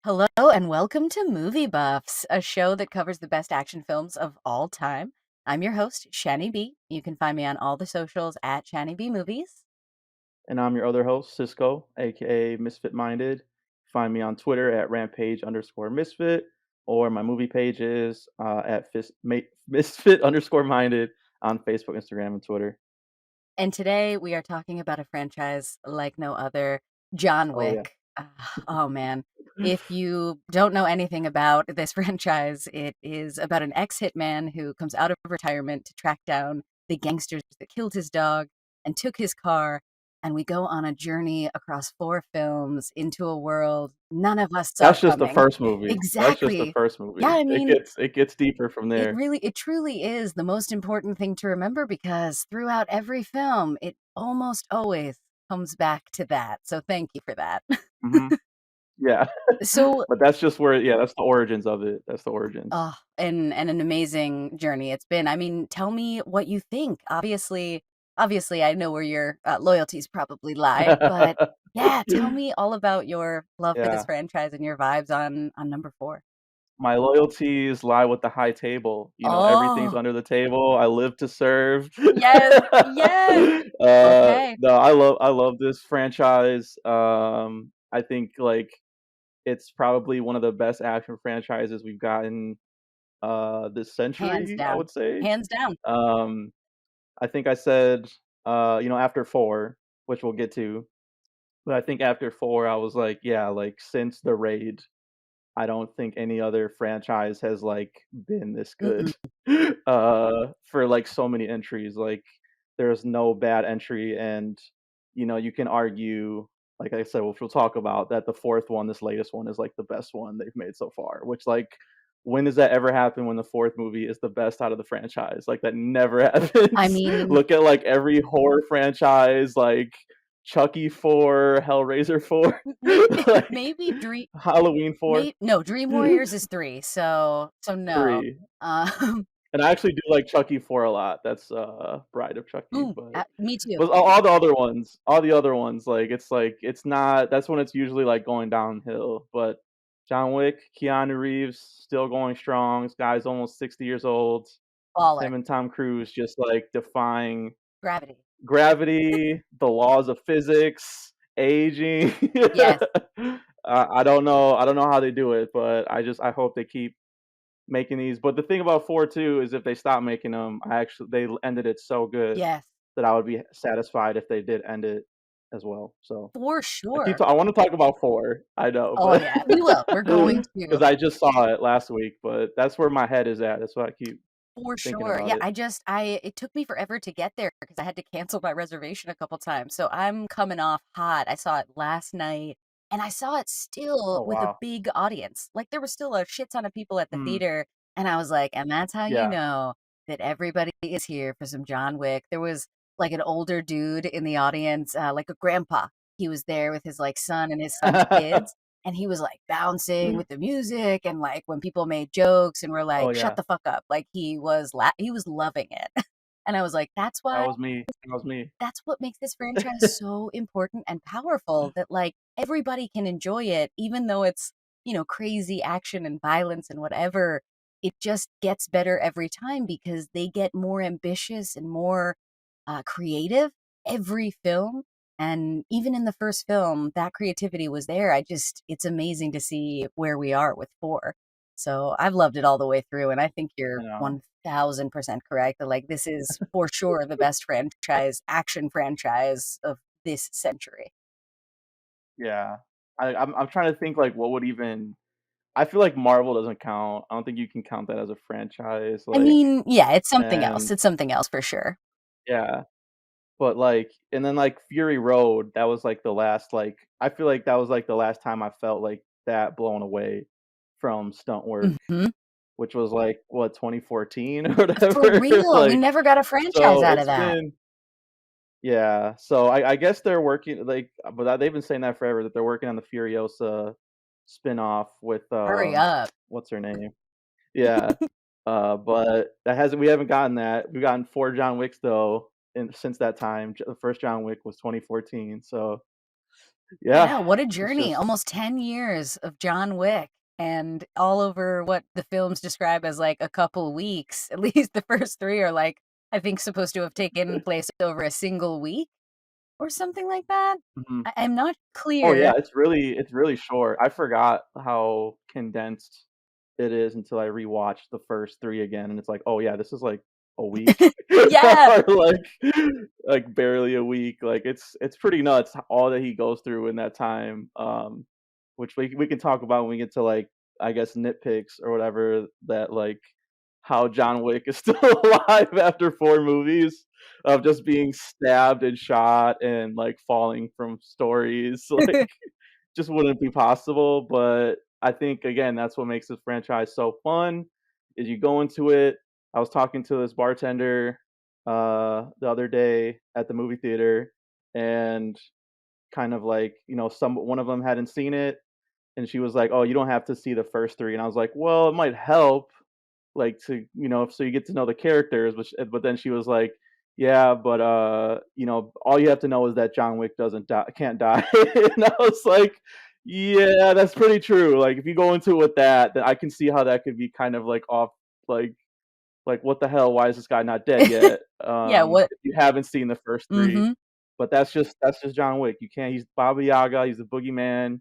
Hello and welcome to Movie Buffs, a show that covers the best action films of all time. I'm your host, Shani B. You can find me on all the socials at Shani B Movies. And I'm your other host, Cisco, aka Misfit Minded. Find me on Twitter at rampage_misfit, or my movie page is at misfit_minded on Facebook, Instagram, and Twitter. And today we are talking about a franchise like no other, John Oh yeah. Wick. Oh man. If you don't know anything about this franchise, it is about an ex-hitman who comes out of retirement to track down the gangsters that killed his dog and took his car. And we go on a journey across four films into a world none of us saw That's just the coming. first movie. That's just the Exactly. first Yeah, movie. I It mean, gets it gets deeper from there. it truly is the most important thing to remember because throughout every film, it almost always comes back to that. So thank you for that. hmm Yeah. So, But that's just where that's the origins of it. That's the origins. and an amazing journey it's been. I mean, tell me what you think. Obviously, I know where your loyalties probably lie, but yeah, tell me all about your love for this Yeah. franchise and your vibes on number four. My loyalties lie with the high table. Everything's Oh, under the table. I live to serve. yes, yes. Okay, No, I love this franchise. I think like it's probably one of the best action franchises we've gotten this hands century, I down, would say. hands down. Um, I think I said after 4, which we'll get to, but I think after 4 I was like, yeah, like since the raid I don't think any other franchise has, like, been this Mm-mm. good, for, like, so many entries, like, there's no bad entry, and, you can argue, like I said, which we'll talk about, that the 4th one, this latest one, is, like, the best one they've made so far, which, like, when does that ever happen when the 4th movie is the best out of the franchise? Like, that never I happens. mean, Look at, like, every horror franchise, like, Chucky 4, Hellraiser 4, like, maybe Dream. Halloween 4. No, Dream Warriors is 3, so no. 3. Um, And I actually do like Chucky 4 a lot. That's, Bride of Chucky, ooh, but me too. all the other ones, like, it's not that's when it's usually, like, going downhill, but John Wick, Keanu Reeves, still going strong. This guy's almost 60 years old. Baller. Him and Tom Cruise just, like, defying Gravity. gravity, the laws of physics, aging. Yes. I don't know how they do it, but I hope they keep making these. But the thing about 4 too is if they stop making them, they ended it so good Yes. that I would be satisfied if they did end it as well. So For sure. I want to talk about 4. I know, Oh, but yeah, we will. We're going to. because I just saw it last week, but that's where my head is at. That's why I keep For thinking sure. about Yeah, it. I it took me forever to get there because I had to cancel my reservation a couple times, so I'm coming off hot. I saw it last night, and I saw it still Oh with a wow. big audience. Like, there was still a shit ton of people at the Mm, theater, and I was like, "And that's how you yeah. know that everybody is here for some John Wick." There was, like, an older dude in the audience, like a grandpa. He was there with his, like, son and his son's kids, and he was, like, bouncing with the music and, like, when people made jokes and were Oh like, "Shut yeah. the fuck up," like, he was loving it. And I was like, That was me. That was me. that's what makes this franchise so important and powerful that, like, everybody can enjoy it even though it's, crazy action and violence and whatever. It just gets better every time because they get more ambitious and more, creative every film, and even in the first film, that creativity was there. It's amazing to see where we are with 4. So, I've loved it all the way through, and I think I you're know. 1000% correct that, like, this is for sure the best action franchise of this century. Yeah. I'm trying to think like what would even I feel like Marvel doesn't count. I don't think you can count that as a franchise, I like, mean, yeah, and it's something else for sure. yeah, but, like and then, like, Fury Road, that was, like, the last, like I feel like that was, like, the last time I felt, like, that blown away from stunt work, Mhm. which was, like, what, 2014 or For whatever? real, we Like, never got a franchise so out of it's that. been yeah, so I guess they're working, like but they've been saying that forever, that they're working on the Furiosa spinoff with, Hurry up. what's her name? Yeah. But we haven't gotten that. We've gotten 4 John Wicks though, and since that time, the first John Wick was 2014, so Yeah, Yeah, what a it's journey. just Almost 10 years of John Wick and all over what the films describe as like a couple weeks. At least the first 3 are like, I think supposed to have taken place over a single week or something like that. mhm. I'm not Oh, yeah, clear. it's really short. I forgot how condensed it is until I rewatched the first 3 again, and it's like, "Oh, yeah, this is, like, a week?" Yeah. Or, like, barely a week, like, it's pretty nuts all that he goes through in that time, which we can talk about when we get to, like, I guess, nitpicks or whatever that, like, how John Wick is still alive after 4 movies of just being stabbed and shot and, like, falling from stories, like, just wouldn't be possible, but I think, again, that's what makes this franchise so fun, is you go into it. I was talking to this bartender, the other day at the movie theater, and kind of like, some one of them hadn't seen it, and she was like, "Oh, you don't have to see the first 3," and I was like, "Well, it might help, like, so you get to know the characters," but then she was like, "Yeah, but, all you have to know is that John Wick doesn't die can't die." And I was like, "Yeah, that's pretty true." Like, if you go into it with that, then I can see how that could be kind of, like, off, like "What the hell? Why is this guy not dead yet?" Yeah, what If you haven't seen the first 3. Mhm. But that's just John Wick. You can't He's Baba Yaga, he's the boogeyman,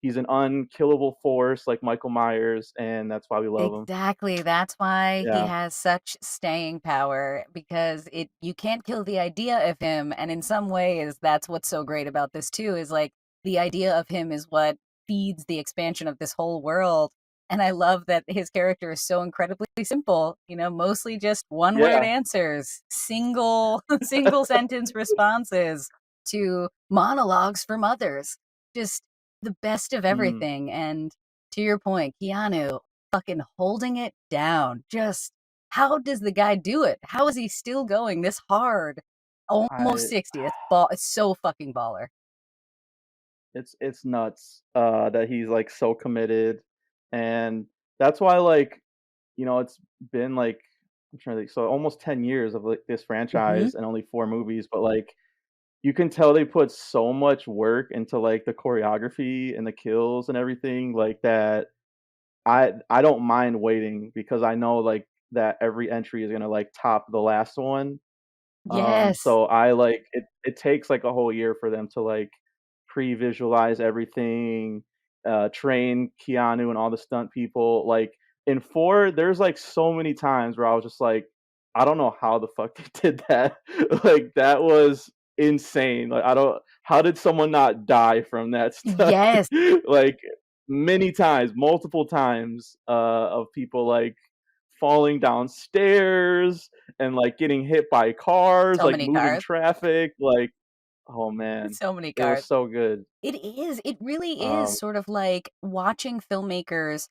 he's an unkillable force like Michael Myers, and that's why we love him. Exactly, that's why he Yeah. has such staying power because it you can't kill the idea of him, and in some ways, that's what's so great about this too, is, like, the idea of him is what feeds the expansion of this whole world, and I love that his character is so incredibly simple, mostly just one-word Yeah. answers, single sentence responses to monologues from others. Just the best of Mm. everything, and to your point, Keanu fucking holding it down. Just how does the guy do it? How is he still going this hard? Almost I 60. It's so fucking baller. it's nuts, that he's, like, so committed, and that's why, like, it's been, like, I'm trying to think, so almost 10 years of, like, this Mhm. franchise and only 4 movies, but, like, you can tell they put so much work into, like, the choreography and the kills and everything like that. I don't mind waiting because I know, like, that every entry is gonna, like, top the last one. Yes. So I like it takes like a whole year for them to like pre-visualize everything, train Keanu and all the stunt people. Like in 4, there's like so many times where I was just like, I don't know how the fuck they did that. Like that was insane. Like I don't how did someone not die from that stunt? Yes. Like many times, multiple times, of people like falling downstairs and, like, getting hit by cars, So like, many moving cars. traffic, like, oh, man. So many It was cars. so good. It is. It really is Um sort of like watching filmmakers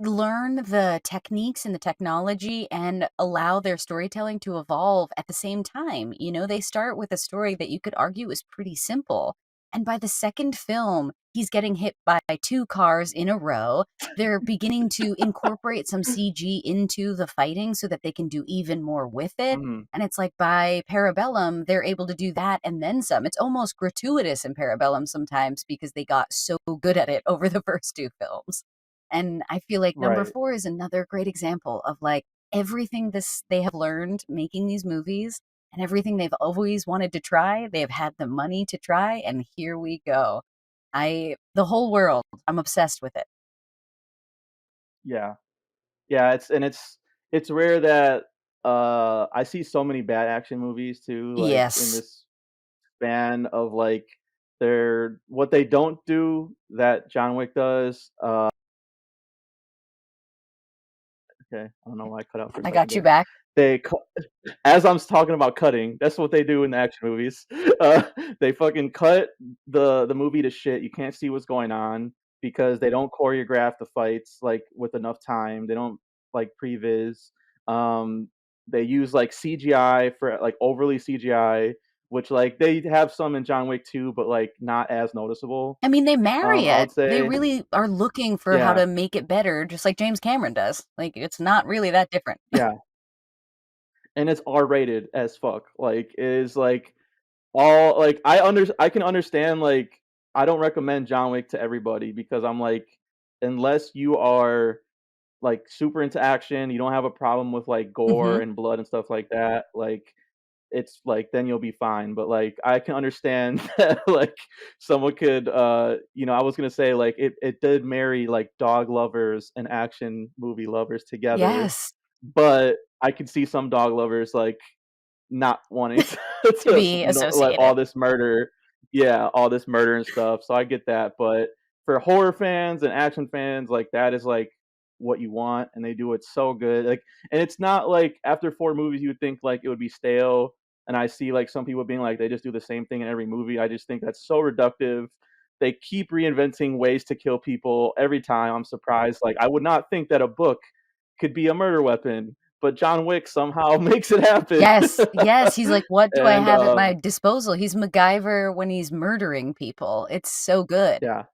learn the techniques and the technology and allow their storytelling to evolve at the same time. They start with a story that you could argue is pretty simple. And by the second film, he's getting hit by 2 cars in a row. They're beginning to incorporate some CG into the fighting so that they can do even more with it. mhm, And it's like by Parabellum, they're able to do that and then some. It's almost gratuitous in Parabellum sometimes because they got so good at it over the first 2 films. And I feel like number right. 4 is another great example of, like, everything this they have learned making these movies and everything they've always wanted to try, they have had the money to try, and here we go. The whole world, I'm obsessed with it. Yeah. Yeah, it's rare that, I see so many bad action movies too, like, in Yes. this span of, like, what they don't do that John Wick does, okay, I don't know why I cut out for a I second got you there. back. They cu As I'm talking about cutting, that's what they do in action movies. Uh, they fucking cut the movie to shit. You can't see what's going on because they don't choreograph the fights, like, with enough time. They don't, like, previs. Um, they use, like, CGI for like, overly CGI, which, like, they have some in John Wick 2, but, like, not as noticeable, I mean, they marry I would it. They say. really are looking for how Yeah, to make it better, just like James Cameron does. Like, it's not really that different. yeah, and it's R-rated as fuck. Like, it is, like, all like, I can understand, like, I don't recommend John Wick to everybody because I'm like, unless you are like super into action, you don't have a problem with like gore Mhm. and blood and stuff like that, like it's like then you'll be fine. But like I can understand that like someone could I was gonna say like it did marry like dog lovers and action movie lovers together, Yes. but I could see some dog lovers like not wanting To to be like associated. all this murder. Yeah, all this murder and stuff, so I get that, but for horror fans and action fans, like, that is, like, what you want, and they do it so good, like and it's not like after 4 movies, you would think, like, it would be stale, and I see, like, some people being like, they just do the same thing in every movie. I just think that's so reductive. They keep reinventing ways to kill people every time. I'm surprised, like, I would not think that a book could be a murder weapon, but John Wick somehow makes it happen. Yes, yes, he's like, "What do I And, have at my disposal?" He's MacGyver when he's murdering people. It's so good. yeah.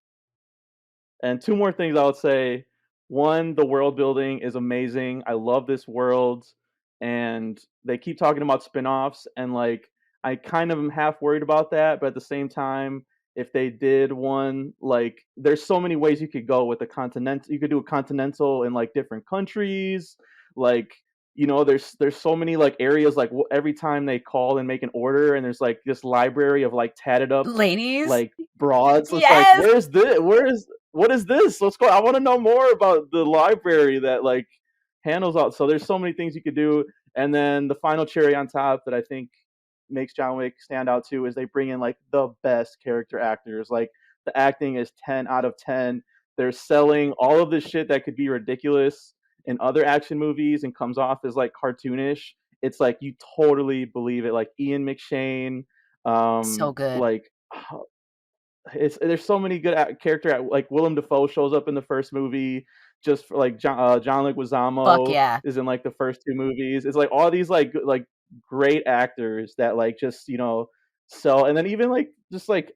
And 2 more things I would say. 1, the world building is amazing. I love this world, and they keep talking about spin-offs, and, like, I kind of am half worried about that, but at the same time, if they did one, like, there's so many ways you could go with the continent you could do a continental in, like, different countries, like, there's so many, like, areas, like, every time they call and make an order, and there's, like, this library of, like, tatted up, Ladies? like, broads, so it's like, Yes! what is this? Let's go. I want to know more about the library that like handles all. So there's so many things you could do. And then the final cherry on top that I think makes John Wick stand out too is they bring in like the best character actors. Like the acting is 10 out of 10. They're selling all of this shit that could be ridiculous in other action movies and comes off as like cartoonish. It's like you totally believe it. Like Ian McShane, So good. like it's there's so many good character like Willem Dafoe shows up in the first movie, just for like John Fuck Leguizamo yeah. is in like the first 2 movies. It's like all these like like great actors that like just sell, and then even like just like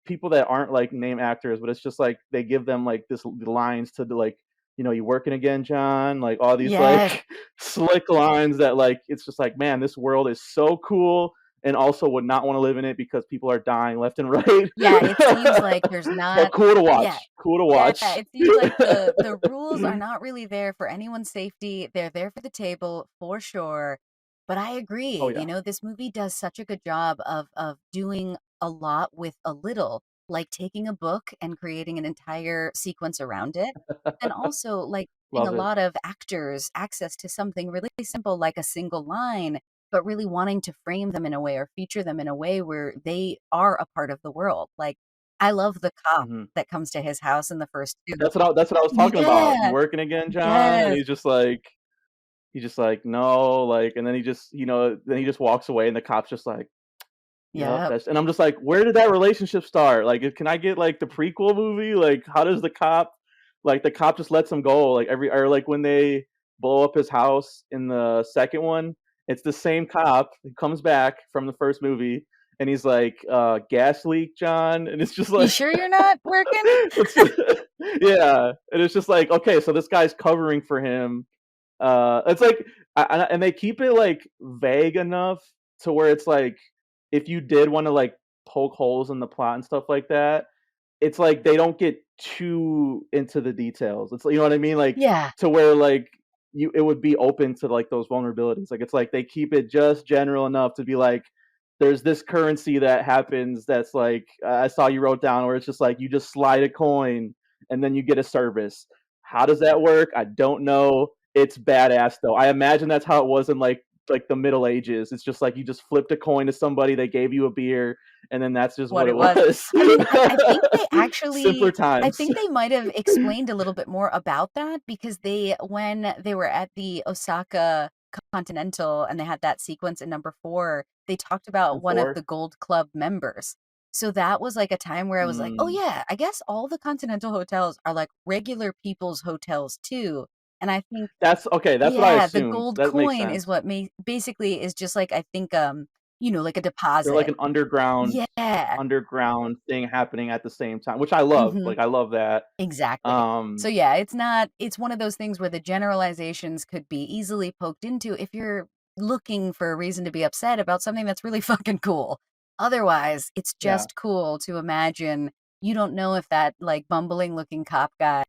people that aren't like name actors, but it's just like they give them like this lines to the like you working again, John? Like all these Yes. like slick lines that like it's just like man, this world is so cool and also would not want to live in it because people are dying left and right. Yeah, it seems like there's But not cool to yeah. watch. Cool to Yeah, watch. it seems like the rules are not really there for anyone's safety. They're there for the table for sure. But I Oh agree, yeah. this movie does such a good job of doing a lot with a little, like taking a book and creating an entire sequence around it, and also like giving a Love it. lot of actors access to something really simple like a single line, but really wanting to frame them in a way or feature them in a way where they are a part of the world. Like I love the cop Mhm. that comes to his house in the first 2. That's what I was talking about. "You Yeah, working again, John?" And yes, he's just like, "No," like, and then he just, then he just walks away and the cop's just like, "Yep, yep. that's," and I'm just like, "Where did that relationship start? Like, can I get like the prequel movie? Like, how does the cop just lets him go like every or like when they blow up his house in the second one, it's the same cop who comes back from the first movie and he's like, gas leak, John, and it's just You like sure you're not working? it's yeah, and it's just like, okay, so this guy's covering for him. It's like, and they keep it like vague enough to where it's like, if you did want to like poke holes in the plot and stuff like that, it's like they don't get too into the details. It's you know what I mean, like Yeah, to where like it would be open to like those vulnerabilities. Like it's like they keep it just general enough to be like, there's this currency that happens that's like I saw you wrote down where it's just like you just slide a coin and then you get a service. How does that work? I don't know. It's badass though. I imagine that's how it was in like the Middle Ages. It's just like you just flipped a coin to somebody, they gave you a beer, and then that's just what what it it was. was. I mean, Simpler I times. think they might have explained a little bit more about that because when they were at the Osaka Continental and they had that sequence in number 4, they talked about And one of four. the Gold Club members. So that was like a time where I was like, "Oh Mm. yeah, I guess all the Continental hotels are like regular people's hotels too." And I think That's okay. That's what I yeah, the assumed. gold That makes coin is sense. what basically is just like I think, like a They're like deposit. an underground Yeah. thing happening at the same time, which I love. Mhm. Like I love that. Exactly. So, Um, yeah, it's one of those things where the generalizations could be easily poked into if you're looking for a reason to be upset about something that's really fucking cool. otherwise, it's Yeah, just cool to imagine you don't know if that, like, bumbling looking cop guy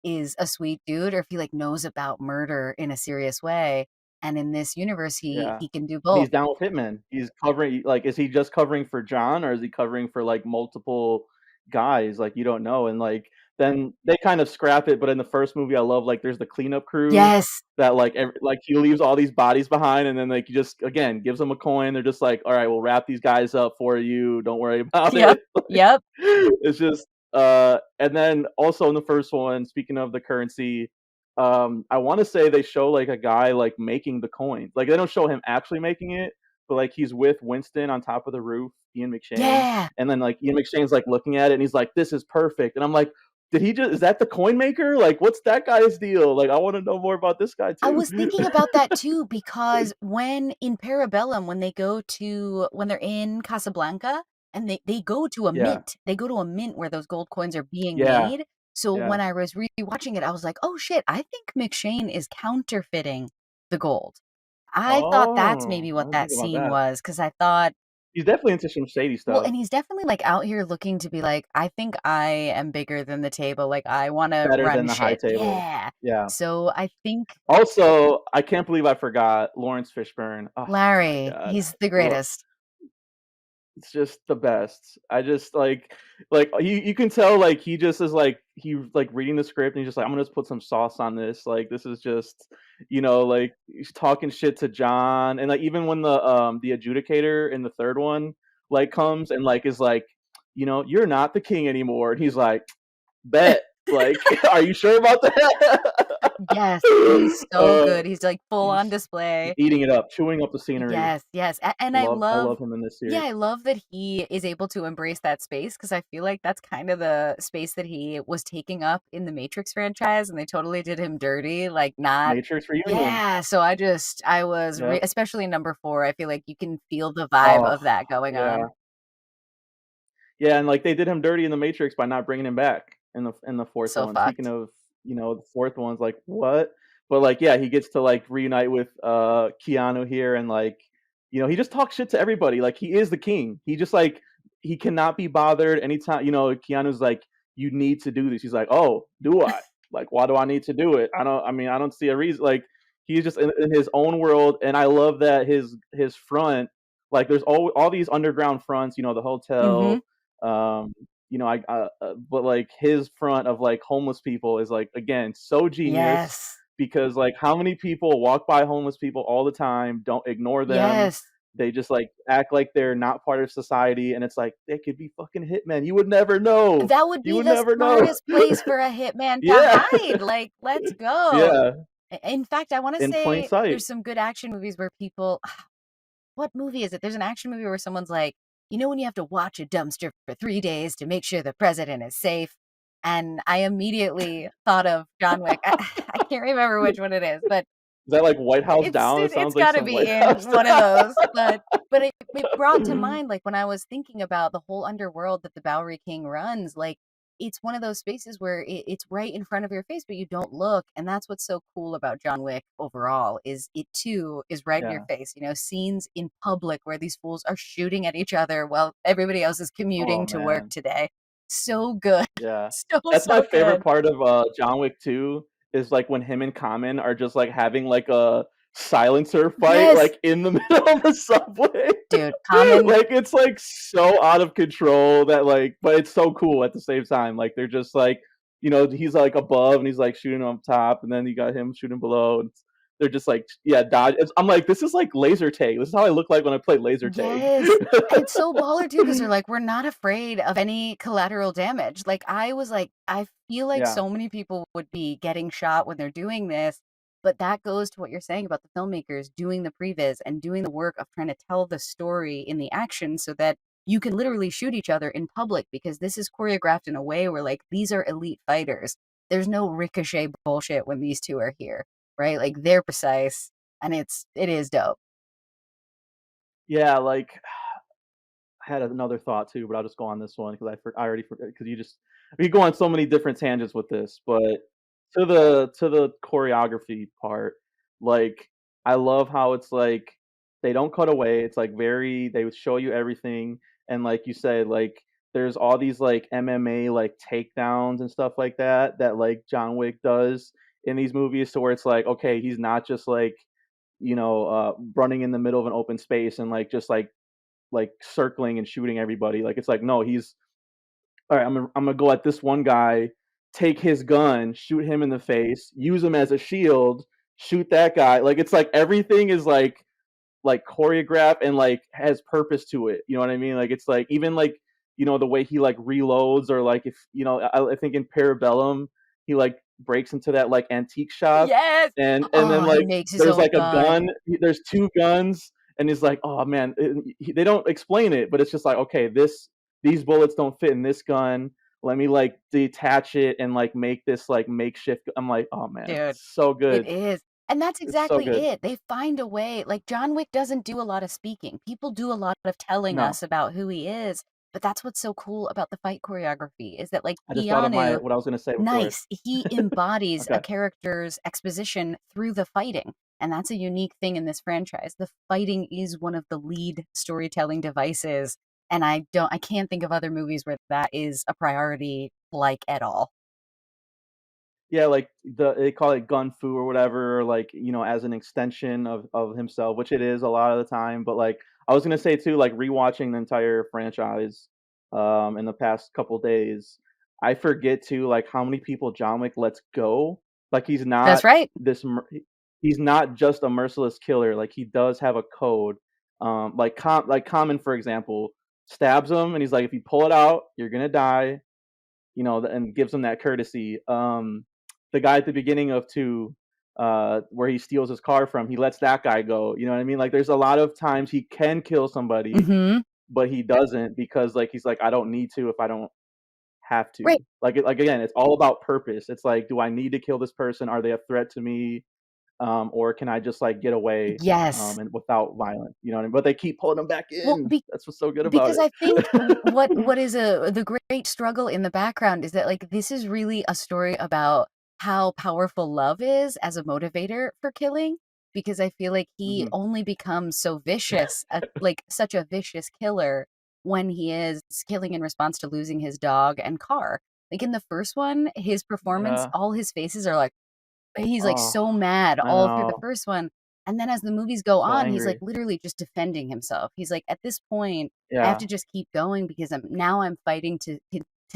is a sweet dude or if he, like, knows about murder in a serious way, and in this universe, yeah. he can do And both. he's down with Hitman. He's covering like, is he just covering for John, or is he covering for, like, multiple guys? Like, you don't know, and, like, then they kind of scrap it, but in the first movie, I love, like, there's the cleanup crew Yes. that, like, he leaves all these bodies behind, and then, like, he just, again, gives them a coin. They're just like, "Alright, we'll wrap these guys up for you. Don't worry about Yep. it." Like, Yep. it's just, and then also in the first one, speaking of the currency, I wanna say they show, like, a guy, like, making the coin. Like, they don't show him actually making it, but, like, he's with Winston on top of the roof, Ian McShane, Yeah. and then, like, Ian McShane's, like, looking at it, and he's like, "This is perfect," and I'm like, "Did he just is that the coin maker? Like, what's that guy's deal? Like, I wanna know more about this guy I too." was thinking about that too because when in Parabellum, when they're in Casablanca and they go to a Yeah. mint. They go to a mint where those gold coins are being Yeah. made. So Yeah. when I was rewatching it, I was like, "Oh shit, I think McShane is counterfeiting the gold." I thought that's Oh, maybe I what didn't that think about scene that. was because I thought, He's definitely into some shady well, stuff. and he's definitely like out here looking to be like, "I think I am bigger than the table. Like I want to Better than run the high shit." table. Yeah. Yeah. So I think Also, I can't believe I forgot Lawrence Fishburne. Oh my Larry, god. he's the Lo greatest. It's just the best. I just like you can tell like he just is like like reading the script and he's just like, I'm gonna just put some sauce on this. Like this is just like he's talking shit to John and like even when the adjudicator in the third one like comes and like is like, you're not the king anymore. And he's like, bet. Like, are you sure about that? Yes, he's so uh good. He's, like, full on he's display. eating it up, chewing up the scenery. Yes, yes, a and I I love love him in this yeah, series. I love that he is able to embrace that space because I feel like that's kind of the space that he was taking up in the Matrix franchise, and they totally did him dirty, like, not Matrix Reunion. yeah, so I was Yep. especially in number 4, I feel like you can feel the vibe Oh, of that going yeah. on. Yeah, and, like, they did him dirty in The Matrix by not bringing him back in the 4th So one. Speaking fucked. of, the 4th one's like, "What?" But, like, yeah, he gets to, like, reunite with, Keanu here and, like, he just talks shit to everybody, like, he is the king. He just, like he cannot be bothered anytime Keanu's like, "You need to do this." He's like, "Oh, do I? Like, why do I need to do it? I don't see a reason." Like, he's just in his own world, and I love that his front like, there's all these underground fronts, the Mhm. hotel, um, but like his front of like homeless people is like again so genius Yes. because like how many people walk by homeless people all the time, don't ignore them. Yes. They just like act like they're not part of society, and it's like they could be fucking hitmen. You would never know. That would You be would the never know. smartest place for a hitman to Yeah, hide, like, let's go. yeah, In fact, I wanna in plain say sight. there's some good action movies where people what movie is it? There's an action movie where someone's like, "You know when you have to watch a dumpster for 3 days to make sure the president is safe?" And I immediately thought of John Wick. I can't remember which one it is, but Is that like White House Down? It it's sounds like gotta some be White in House one of Down. those, but it brought to mind, like, when I was thinking about the whole underworld that the Bowery King runs, like, it's one of those spaces where it's right in front of your face, but you don't look, and that's what's so cool about John Wick overall, is it too is right in your Yeah. face, scenes in public where these fools are shooting at each other while everybody else is Oh commuting to work man. today. So good. Yeah. So, That's my so favorite good. part of, John Wick 2 is, like, when him and Common are just, like, having, like, a silencer fight, Yes! like, in the middle of the subway. Dude, Common Like, it's, like, so out of control that, like but it's so cool at the same time, like, they're just, like he's, like, above and he's, like, shooting on top, and then you got him shooting below, and they're just, like yeah, dodge I'm like, "This is like laser tag. This is how I look like when I play laser tag." Yes. It's so baller too, because 'cause they're like, "We're not afraid of any collateral damage." Like, I was like, I feel like Yeah. so many people would be getting shot when they're doing this, but that goes to what you're saying about the filmmakers doing the previs and doing the work of trying to tell the story in the action so that you can literally shoot each other in public because this is choreographed in a way where, like, these are elite fighters. There's no ricochet bullshit when these 2 are here, right? Like, they're precise, and it is dope. Yeah, like I had another thought too, but I'll just go on this one because I already forgot because we go on so many different tangents with this, but to the choreography part, like I love how it's like they don't cut away. It's like very they would show you everything. and like you said, like there's all these like MMA like takedowns and stuff like that that like John Wick does in these movies to where it's like, okay, he's not just like, running in the middle of an open space and like just like circling and shooting everybody. Like it's like, no, he's all right, I'm gonna go at this one guy, take his gun, shoot him in the face, use him as a shield, shoot that guy. Like it's like everything is like choreographed and like has purpose to it. You know what I mean? Like it's like even like the way he like reloads or like if I think in Parabellum he like breaks into that like antique shop Yes. and then Oh, he like makes his there's own like a gun. gun. There's two guns and he's like, oh man, they don't explain it, but it's just like okay, these bullets don't fit in this gun. Let me like detach it and like make this like makeshift. I'm like, oh man, Dude, it's so it good. is. And that's It's so exactly good. it. They find a way. Like John Wick doesn't do a lot of speaking. People do a lot of telling No, us about who he is, but that's what's so cool about the fight choreography is that like I just thought of my Keanu, what I was gonna say before. nice, he embodies a Okay. character's exposition through the fighting. And that's a unique thing in this franchise. The fighting is one of the lead storytelling devices. And I can't think of other movies where that is a priority like at all. Yeah, like they call it gun fu or whatever, or like as an extension of himself, which it is a lot of the time. But like I was gonna say too, like rewatching the entire franchise, in the past couple days, I forget too like how many people John Wick lets go. Like That's right. he's not just a merciless killer. Like he does have a code. Like Common for example stabs him, and he's like, if you pull it out, you're gonna die. And gives him that courtesy. The guy at the beginning of 2, where he steals his car from, he lets that guy go, you know what I mean? Like, there's a lot of times he can kill somebody, Mhm. but he doesn't because, like, he's like, "I don't need to if I don't have Right. to." Again, it's all about purpose. It's like, "Do I need to kill this person? Are they a threat to me? Or can I just, like, get away, Yes. and without violence?" You know what I mean? But they keep pulling him back Well, in. That's what's so good about because it. I think what is the great struggle in the background is that, like, this is really a story about how powerful love is as a motivator for killing, because I feel like he Mhm. only becomes so vicious, like, such a vicious killer when he is killing in response to losing his dog and car. Like, in the first one, his performance, Yeah. all his faces are like he's, like, Oh, so mad I all through the know. first one, and then as the movies go So on, he's, like, angry. literally just defending himself. He's like, "At this point, I have Yeah. to just keep going because I'm fighting to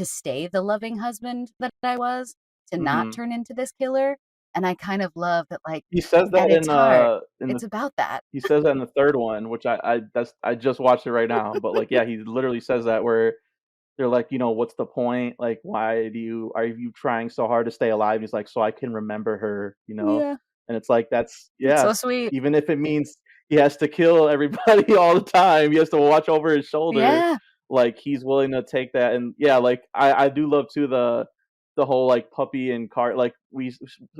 stay the loving husband that I was, to not Mhm. turn into this killer," and I kind of love that, like, He says at that its heart, in the it's about that. he says that in the 3rd one, which I just watched it right now, but, like, yeah, he literally says that where they're like, "What's the point? Like, why are you trying so hard to stay alive?" He's like, "So I can remember her," you know? Yeah, And it's like, that's it's yeah, so sweet. even if it means he has to kill everybody all the time, he has to watch over his shoulder, Yeah. like, he's willing to take that, and yeah, like, I do love too the whole, like, puppy and car like, we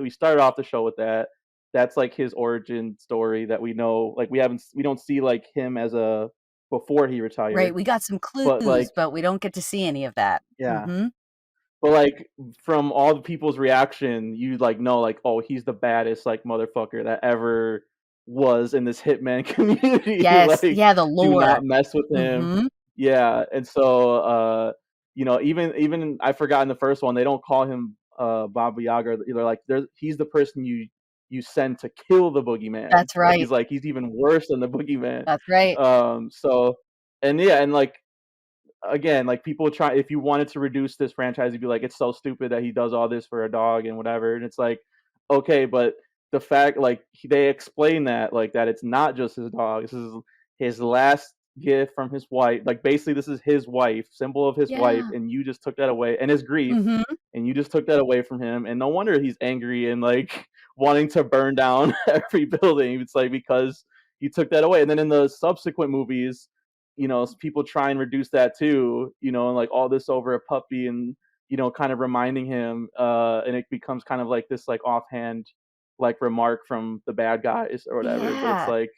started off the show with that. That's, like, his origin story that we know, like, we don't see, like, him as a before he Right, retired, we got some but, like clues, but we don't get to see any of that. yeah. Mhm. But, like, from all the people's reaction, you, like, know, like, "Oh, he's the baddest, like, motherfucker that ever was in this hitman community, Yes, like, yeah, the do lore. not mess with him." Mhm. Yeah, and so, even I forgot in the first one, they don't call him, Baba Yaga, they're like, he's the person you send to kill the boogeyman. That's right. Like, he's even worse than the boogeyman. That's right. So and yeah, and, like, again, like people try if you wanted to reduce this franchise, you'd be like, it's so stupid that he does all this for a dog and whatever. And it's like, okay, but the fact like they explain that like that it's not just his dog. This is his last gift from his wife. Like basically, this is his wife, symbol of his wife, Yeah. and you just took that away, and his grief, Mhm. and you just took that away from him. And no wonder he's angry and like wanting to burn down every building. It's like because you took that away. And then in the subsequent movies, people try and reduce that too, and like all this over a puppy and, kind of reminding him, and it becomes kind of like this like offhand like remark from the bad guys or whatever. But it's Yeah. like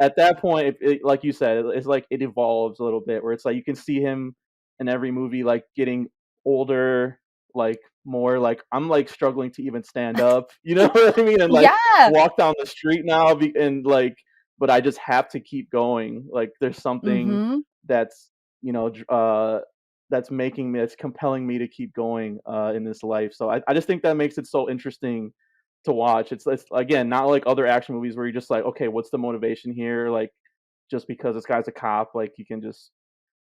at that point, like you said, it's like it evolves a little bit where it's like you can see him in every movie like getting older, like more like I'm like struggling to even stand up, you know what I mean? And like Yeah. walk down the street now and like but I just have to keep going. Like there's something Mhm. that's you know, that's making me, that's compelling me to keep going in this life. So I just think that makes it so interesting to watch. It's again not like other action movies where you're just like, okay, what's the motivation here? Like just because this guy's a cop, like you can just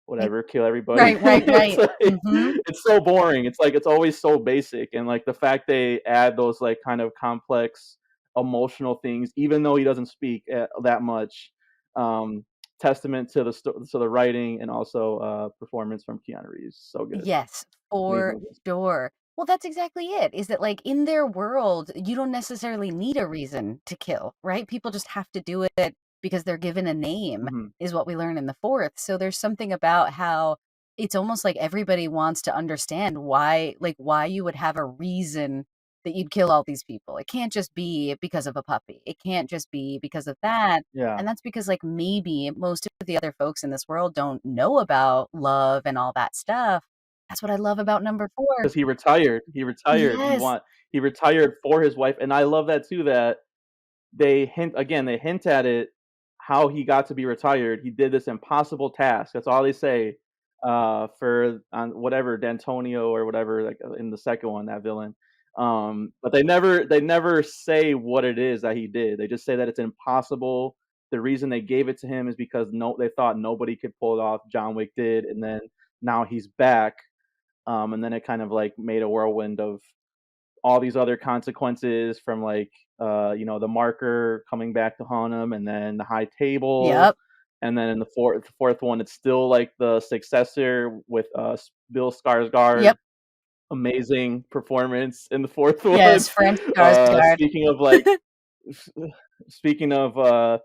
Y whatever, kill everybody. right, right, It's right. like Mhm. it's so boring. It's like it's always so basic, and like the fact they add those like kind of complex emotional things, even though he doesn't speak that much. Um, Testament to the writing and also performance from Keanu Reeves. So good, Yes, for amazing movies. sure. Well, that's exactly it, is that, like, in their world, you don't necessarily need a reason to kill, right? People just have to do it because they're given a name, Hmm. is what we learn in the 4th. So there's something about how it's almost like everybody wants to understand why you would have a reason that you'd kill all these people. It can't just be because of a puppy. It can't just be because of that. Yeah, And that's because, like, maybe most of the other folks in this world don't know about love and all that stuff. That's what I love about number 4. because he retired. He retired. Yes. He retired for his wife, and I love that too. That they hint at it, how he got to be retired. He did this impossible task. That's all they say, for on whatever D'Antonio or whatever, like, in the second one, that villain. But they never say what it is that he did. They just say that it's impossible. The reason they gave it to him is because they thought nobody could pull it off. John Wick did, and then now he's back. And then it kind of like made a whirlwind of all these other consequences from like the marker coming back to haunt him, and then the high table, Yep. and then in the fourth one it's still like the successor with Bill Skarsgård. Yep. Amazing performance in the fourth one. Yes, French Skarsgård. Speaking of like s- speaking of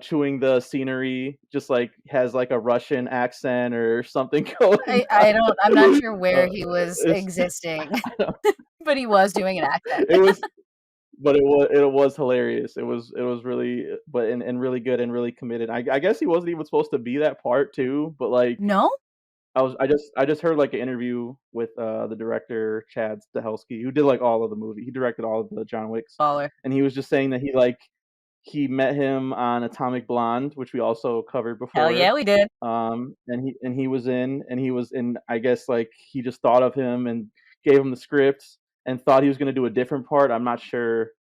chewing the scenery, just like has like a Russian accent or something going I'm not on. sure where he was It's existing, but he was doing an accent. it was But it was hilarious. It was really, but and really good and really committed. I guess he wasn't even supposed to be that part too, but like No? I just heard like an interview with the director Chad Stahelski, who did like all of the movie. He directed all of the John Wicks, Baller. and he was just saying that he met him on Atomic Blonde, which we also covered Hell before. yeah, we did. And he was in, I guess like he just thought of him and gave him the script and thought he was gonna do a different part. I'm not sure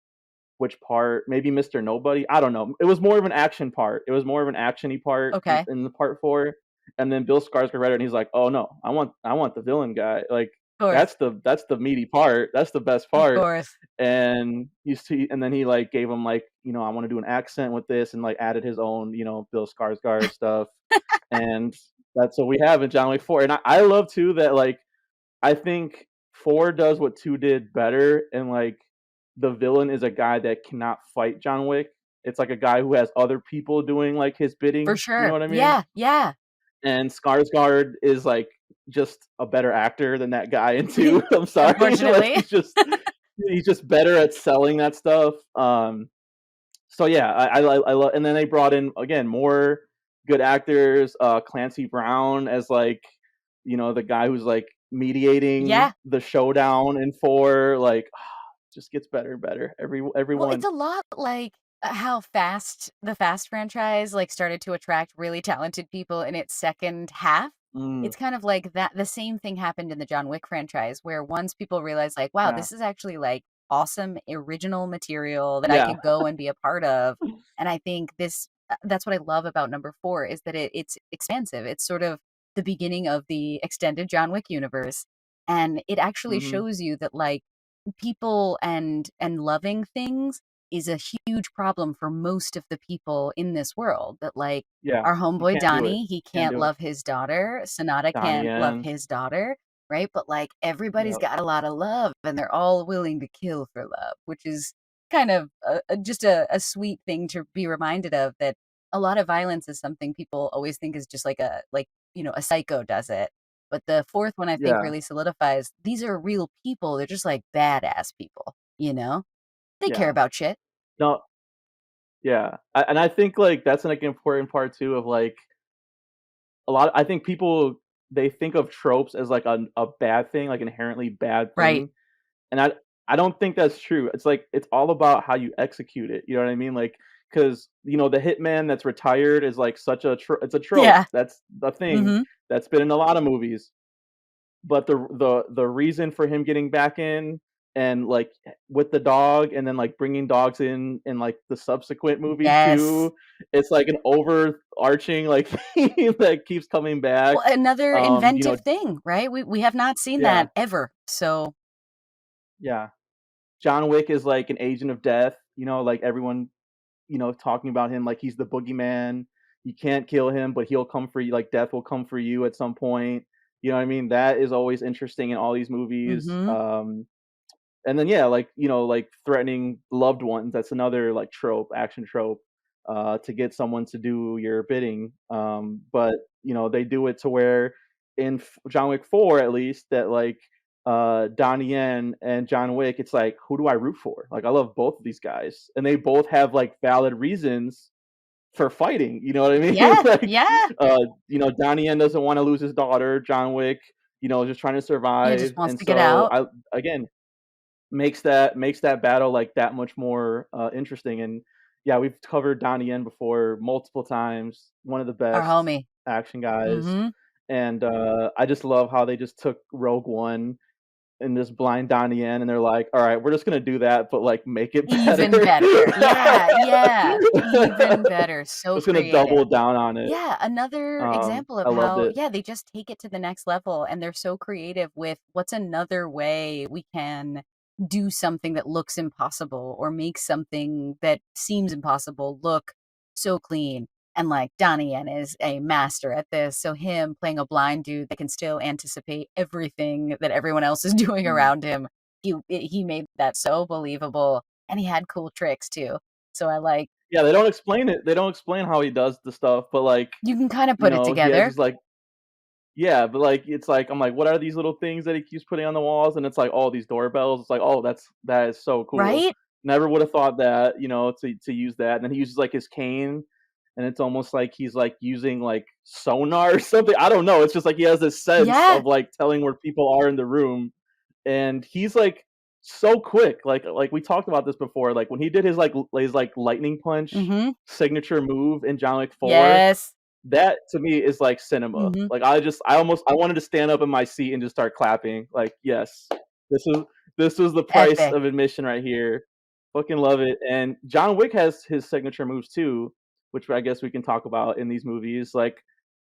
which part, maybe Mr. Nobody. I don't know. It was more of an action part. It was more of an actiony part Okay, of in the part 4, and then Bill Skarsgård read it, and he's like, "Oh, no. I want the villain guy. Like, course, that's the meaty part. That's the best of part." course. And then he, like, gave him, like, "I wanna do an accent with this," and, like, added his own, Bill Skarsgård stuff, and that's what we have in John Wick 4, and I love too that, like, I think 4 does what 2 did better, and, like, the villain is a guy that cannot fight John Wick. It's like a guy who has other people doing, like, his For bidding, you know sure. what I mean? Yeah, yeah. And Skarsgård is, like, just a better actor than that guy in 2. I'm sorry, like, Unfortunately. he's just better at selling that stuff. So yeah, I love, and then they brought in again more good actors. Clancy Brown as like the guy who's like mediating Yeah. the showdown in 4. Like just gets better and better. Well, it's Everyone. a lot like, how Fast the Fast franchise, like, started to attract really talented people in its second half. Mm, It's kind of like that the same thing happened in the John Wick franchise, where once people realized, like, "Wow, yeah, this is actually, like, awesome original material that I yeah, could go and be a part of." And I think that's what I love about number 4 is that it's expansive. It's sort of the beginning of the extended John Wick universe, and it actually hmm, shows you that, like, people and loving things is a huge problem for most of the people in this world, that, like, yeah. our You homeboy can't do it. Donnie, he Can't can't do it. love his daughter, Sonata Donnie can't love Yen. his daughter, right? But, like, everybody's Yep. got a lot of love, and they're all willing to kill for love, which is kind of just a sweet thing to be reminded of, that a lot of violence is something people always think is just a psycho does it. But the 4th one, I think, Yeah. really solidifies these are real people, they're just, like, badass people, you know? They care Yeah. about shit. No. Yeah. And I think like that's like an important part too of like I think people, they think of tropes as like a bad thing, like inherently bad Right. thing, and I don't think that's true. It's like it's all about how you execute it. You know what I mean? Like because the hitman that's retired is like such a it's a trope. Yeah. That's the thing Mhm. that's been in a lot of movies. But the reason for him getting back in and like with the dog and then like bringing dogs in like the subsequent movies Yes. too, it's like an overarching like theme that keeps coming back. Well, another You know, inventive thing, right? We have not seen yeah, that ever. So, yeah. John Wick is like an agent of death. Like everyone talking about him like he's the boogeyman. You can't kill him, but he'll come for you. Like death will come for you at some point. You know what I mean? That is always interesting in all these movies. mhm. And then yeah, like like threatening loved ones. That's another like trope, action trope, to get someone to do your bidding. But they do it to where in John Wick 4 at least that like Donnie Yen and John Wick, it's like who do I root for? Like I love both of these guys, and they both have like valid reasons for fighting. You know what I mean? Yeah, Like yeah. Donnie Yen doesn't want to lose his daughter. John Wick, is just trying to Yeah, survive, just wants and to get so out. I again makes that battle like that much more interesting. And yeah, we've covered Donnie Yen before multiple times. One of the Our best homie. action guys, Mhm. and I just love how they just took Rogue One and just blind Donnie Yen, and they're like, "All right, we're just gonna do that, but like make it Even better." better. Yeah, yeah. Even better. So Just gonna double creative. down on it. Yeah, another example of I loved how, it. yeah, they just take it to the next level and they're so creative with what's another way we can do something that looks impossible or make something that seems impossible look so clean. And like Donnie Yen is a master at this. So him playing a blind dude that can still anticipate everything that everyone else is doing Mm. around him. He made that so believable and he had cool tricks too. So I like Yeah, they don't explain it. They don't explain how he does the stuff, but like, you can kind of put it he has together, these like yeah, but, like, it's like I'm like, "What are these little things that he keeps putting on the walls?" And it's like, "Oh, these doorbells." It's like, "Oh, that is so cool." right? Never would have thought that, to use that, and then he uses, like, his cane, and it's almost like he's, like, using, like, sonar or something. I don't know, it's just like he has this sense Yeah. of, like, telling where people are in the room, and he's, like, so quick. Like, we talked about this before, like, when he did his lightning punch Mhm. signature move in John Wick 4, Yes. that to me is like cinema. Mhm. Like I wanted to stand up in my seat and just start clapping. Like, yes, this is this was the price Epic. of admission right here. Fucking love it. And John Wick has his signature moves too, which I guess we can talk about in these movies. Like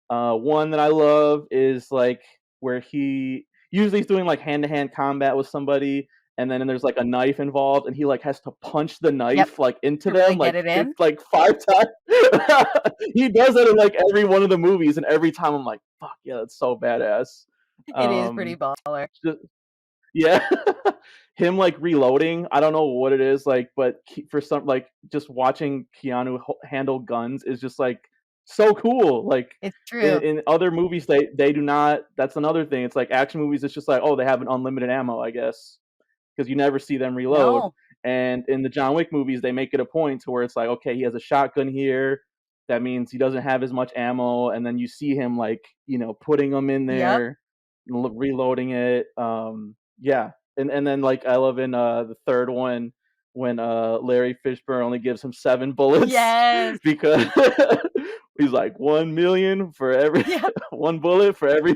one that I love is like where he usually he's doing like hand to hand combat with somebody, and then there's like a knife involved, and he like has to punch the Yep. knife like into To really them get it in. like 5 times. He does that in like every one of the movies, and every time I'm like, fuck yeah, that's so badass. It is pretty Um, baller. yeah. Him, like, reloading, I don't know what it is, like, but for some like, just watching Keanu handle guns is just, like, so cool, like, It's in true. other movies, they do not that's another thing, it's like action movies, it's just like, "Oh, they have an unlimited ammo, I guess," because you never see them reload, No. and in the John Wick movies, they make it a point to where it's like, okay, he has a shotgun here, that means he doesn't have as much ammo, and then you see him, like, putting them in Yep. there, reloading it, yeah, and then like I love in the third one when Larry Fishburne only gives him 7 bullets Yes. because he's like 1 million for every Yep. one bullet for every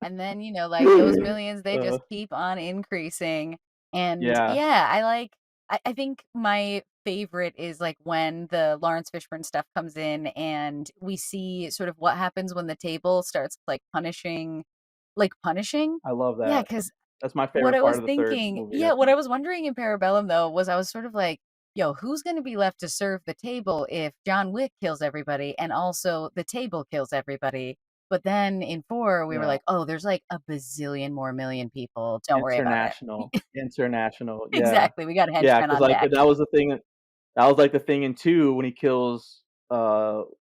And then, like those million. millions, they just keep on increasing. And Yeah, yeah, I think my favorite is like when the Lawrence Fishburne stuff comes in and we see sort of what happens when the table starts punishing. I love Yeah, that. because That's my what favorite I part was of the third thinking movie, I yeah, what think. I was wondering in Parabellum, though, was I was sort of like, "Yo, who's gonna be left to serve the table if John Wick kills everybody and also the table kills everybody?" But then in 4, we were Yeah. like, "Oh, there's like a bazillion more million people. Don't worry about it." International, yeah. Exactly, we got Yeah, henchmen because on like, deck. that was, like, the thing in 2 when he kills,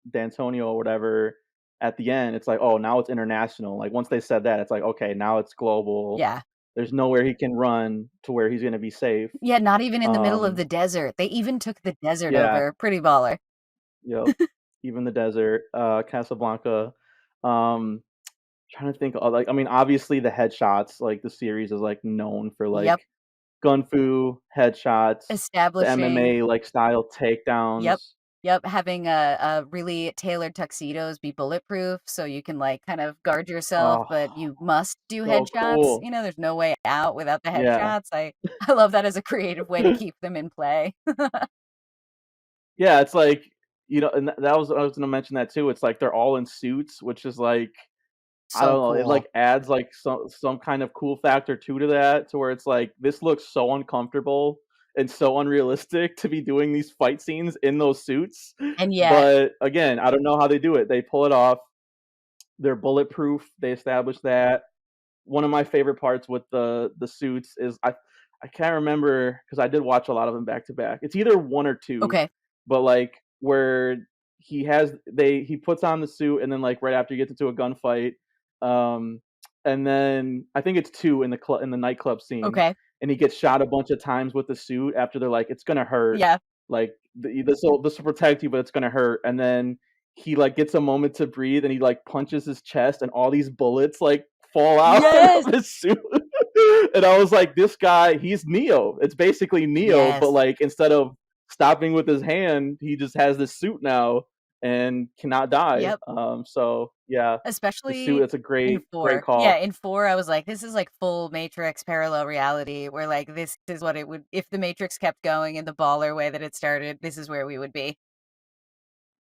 D'Antonio or whatever at the end, it's like, "Oh, now it's international." Like, once they said that, it's like, "Okay, now it's global. Yeah. There's nowhere he can run to where he's gonna be safe." Yeah, not even in the middle of Um, the desert. They even took the desert yeah, over. Pretty baller. yep. Even the desert, Casablanca. Um, trying to think of, like I mean, obviously, the headshots, like, the series is, like, known for, Yep. like, gun fu, headshots, the Establishing MMA, like, style Yep. takedowns. Yep, having a really tailored tuxedos be bulletproof so you can, like, kind of guard yourself, Oh, but you must do so headshots, cool. there's no way out without the Yeah. headshots. I love that as a creative way to keep them in play. Yeah, it's like, and that was I was gonna mention that too. It's like they're all in suits, which is like, I So don't know, it cool. like adds like some kind of cool factor to that, to where it's like this looks so uncomfortable and so unrealistic to be doing these fight scenes in those suits. And yet But again, I don't know how they do it. They pull it off. They're bulletproof. They establish that. One of my favorite parts with the suits is I can't remember because I did watch a lot of them back to back. It's either one or two, okay, but like where he puts on the suit and then like right after he gets into a gunfight, um, and then I think it's two in the nightclub scene, okay. and he gets shot a bunch of times with the suit after they're like it's gonna hurt, Yeah. like this will protect you, but it's gonna hurt, and then he like gets a moment to breathe and he like punches his chest and all these bullets like fall out Yes! of his suit. And I was like, this guy, he's Neo. It's basically Neo, but Yes. like instead of stopping with his hand, he just has this suit now and cannot die. Yep. So yeah, the suit. Especially It's a in great 4. Yeah, call. in 4, I was like, "This is like full Matrix parallel reality where, like, this is what it would if the Matrix kept going in the baller way that it started, this is where we would be."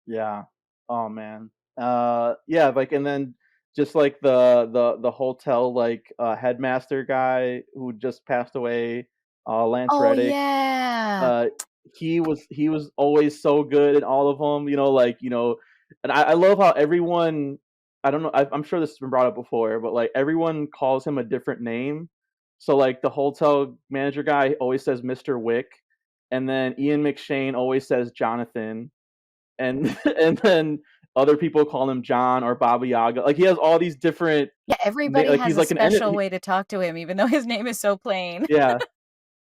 Yeah. Oh man. Yeah, like and then just like the hotel like headmaster guy who just passed away, Lance Oh, Reddick. yeah. Uh, he was always so good in all of them, like, and I love how everyone I don't know, I'm sure this has been brought up before, but, like, everyone calls him a different name. So, like, the hotel manager guy always says Mr. Wick, and then Ian McShane always says Jonathan, and and then other people call him John or Baba Yaga. Like, he has all these different Yeah, na everybody like, has he's a like an special entity. way to talk to him even though his name is so plain. Yeah.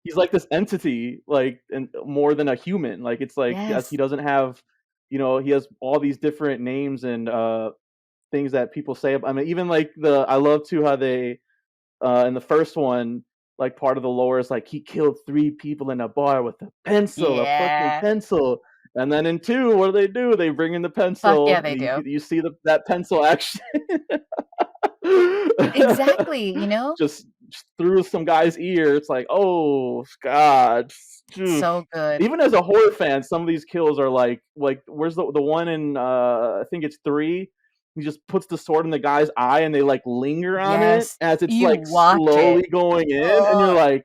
He's like this entity, like, and more than a human. Like it's like he Yes. doesn't have, he has all these different names and things that people say. I mean, even like I love too how they in the first one, like part of the lore is like he killed three people in a bar with a fucking Yeah. pencil. And then in two, what do? They bring in the Fuck yeah, pencil, they and do. you see that pencil action. Exactly, you know? Just through some guy's ear. It's like, oh god. Oof. So good. Even as a horror fan, some of these kills are like where's the one in I think it's three. He just puts the sword in the guy's eye and they like linger on it Yes. as it's You like watch it. slowly going in, and you're Ugh. like,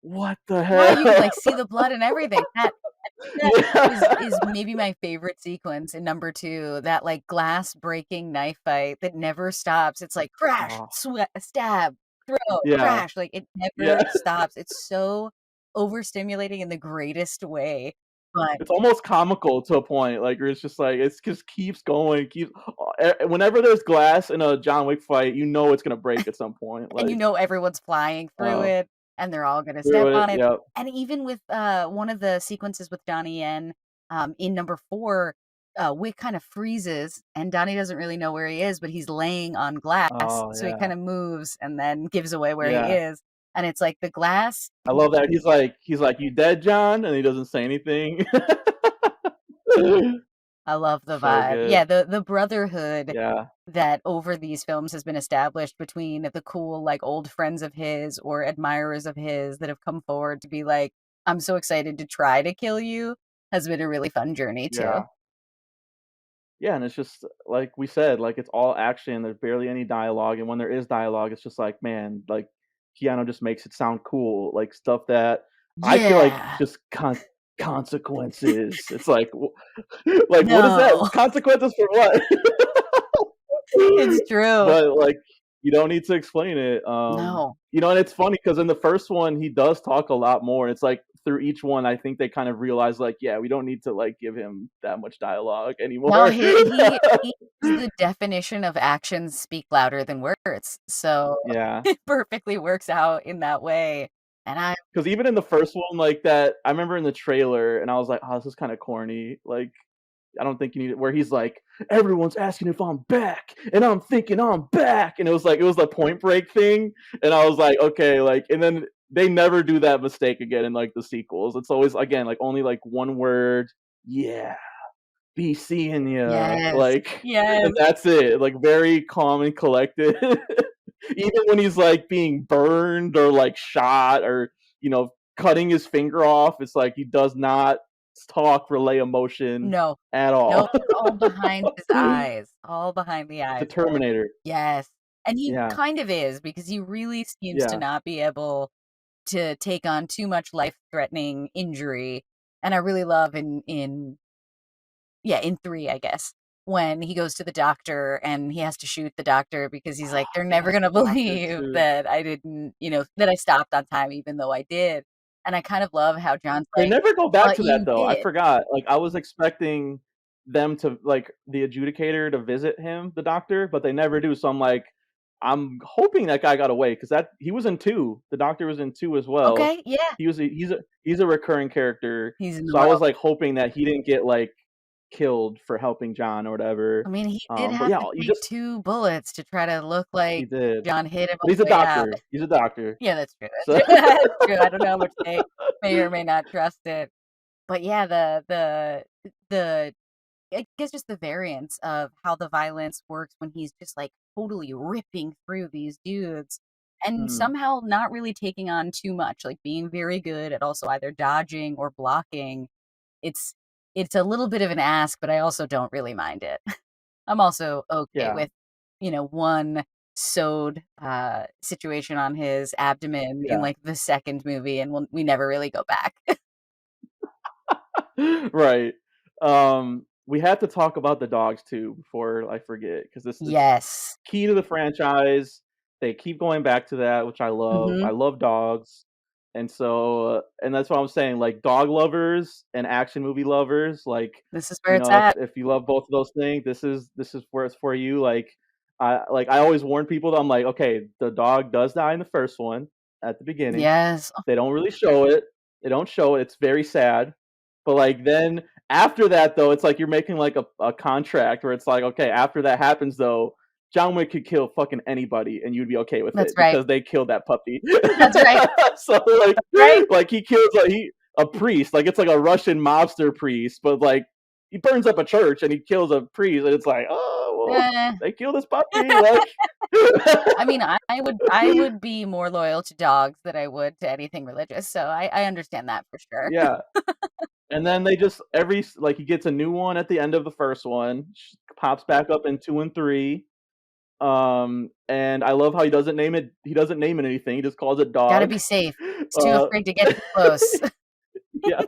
what the Yeah, you can, hell? like, see the blood and everything. That is Yeah. maybe my favorite sequence in number 2, that, like, glass breaking knife fight that never stops. It's like crash, Oh, stab, throw, yeah. crash, like, it Yeah. never stops. It's so overstimulating in the greatest way, but It's almost comical to a point, like, where it's just like, it just keeps going, keeps whenever there's glass in a John Wick fight, you know it's gonna break at some point, and you like, know everyone's flying through uh, it, and they're all gonna step through it, on it. yep. And even with, one of the sequences with Donnie Yen, in number 4, Wick kind of freezes, and Donnie doesn't really know where he is, but he's laying on glass, Oh, so he yeah. kinda moves and then gives away where he Yeah. is, and it's like the glass. I love that he's like, "You dead, John?" And he doesn't say anything. I love the So vibe. Yeah, good. the brotherhood Yeah, that over these films has been established between the cool, like, old friends of his or admirers of his that have come forward to be like, "I'm so excited to try to kill you," has been a really fun journey too. yeah. Yeah, and it's just like we said, like, it's all action, there's barely any dialogue, and when there is dialogue, it's just like, man, like, Keanu just makes it sound cool, like, stuff that I feel like Yeah. just consequences. It's like, like, what is that? No. Consequences for what? It's true. But, like, you don't need to explain it, No. and it's funny because in the first one, he does talk a lot more. It's like through each one, I think they kind of realize, like, yeah, we don't need to, like, give him that much dialogue No, anymore. he is the definition of actions speak louder than words, so Yeah. it perfectly works out in that way, and I Because even in the first one, like, that I remember in the trailer, and I was like, "Oh, this is kinda corny." Like, I don't think you need it where he's like, "Everyone's asking if I'm back, and I'm thinking I'm back," and it was the Point Break thing, and I was like, "Okay," like, and then they never do that mistake again in, like, the sequels. It's always, again, like, only, like, one word, yeah, be seeing ya, Yes. like, Yes. and that's it, like, very calm and collected. Even when he's, like, being burned or, like, shot or, cutting his finger off, it's like he does not talk, relay emotion No. at all. Nope, it's all behind his eyes, all behind the The eyes there. Terminator. Yes, and he Yeah, kind of is because he really seems to yeah. not be able to take on too much life-threatening injury, and I really love in 3, I guess, when he goes to the doctor and he has to shoot the doctor because he's like, "They're never Yes, gonna the doctor believe too. that I didn't that I stopped on time even though I did." And I kind of love how John's They like, never go back "But to that you though, I did." forgot, like, I was expecting them to like, the adjudicator to visit him, the doctor, but they never do, so I'm like, I'm hoping that guy got away because that he was in 2, the doctor was in 2 as well. Okay, yeah, He's a recurring character, he's in the so I was, world. like, hoping that he didn't get, like, killed for helping John or whatever, I mean, he did but have yeah, to you take just 2 bullets to try to look he like did. John hit him But on he's the a way out. doctor, he's a doctor. Yeah, that's true, So that's true, that's true, I don't know how much they may or may not trust it. But yeah, the I guess just the variance of how the violence works when he's just, like, totally ripping through these dudes and Mhm, somehow not really taking on too much, like, being very good at also either dodging or blocking. It's it's a little bit of an ask, but I also don't really mind it. I'm also okay yeah, with, 1 sewed, situation on his abdomen in, yeah. like, the 2nd movie, and we never really go back. Right. We have to talk about the dogs too before I forget because this Yes. key to the franchise. They keep going back to that, which I love. I Mhm. love dogs, and and that's what I'm saying. Like dog lovers and action movie lovers, like This is where it's at. if you love both of those things, this is where it's for you. I always warn people that I'm like, okay, the dog does die in the first one at the beginning. Yes. They don't really show it. They don't show it. It's very sad. But like then after that though, it's like you're making like a contract where it's like, okay, after that happens though, John Wick could kill fucking anybody and you'd be okay with That's it right. because they killed that puppy. That's right. So That's right. like he kills a priest, like it's like a Russian mobster priest, but like he burns up a church and he kills a priest and it's like, oh well, Eh, they killed this puppy, like I mean, I would be more loyal to dogs than I would to anything religious, so I understand that for sure. yeah. And then they just like he gets a new one at the end of the first one, pops back up in 2 and 3. And I love how he doesn't name it anything, he just calls it Gotta dog. be safe. He's too Uh, afraid to get too close. yeah.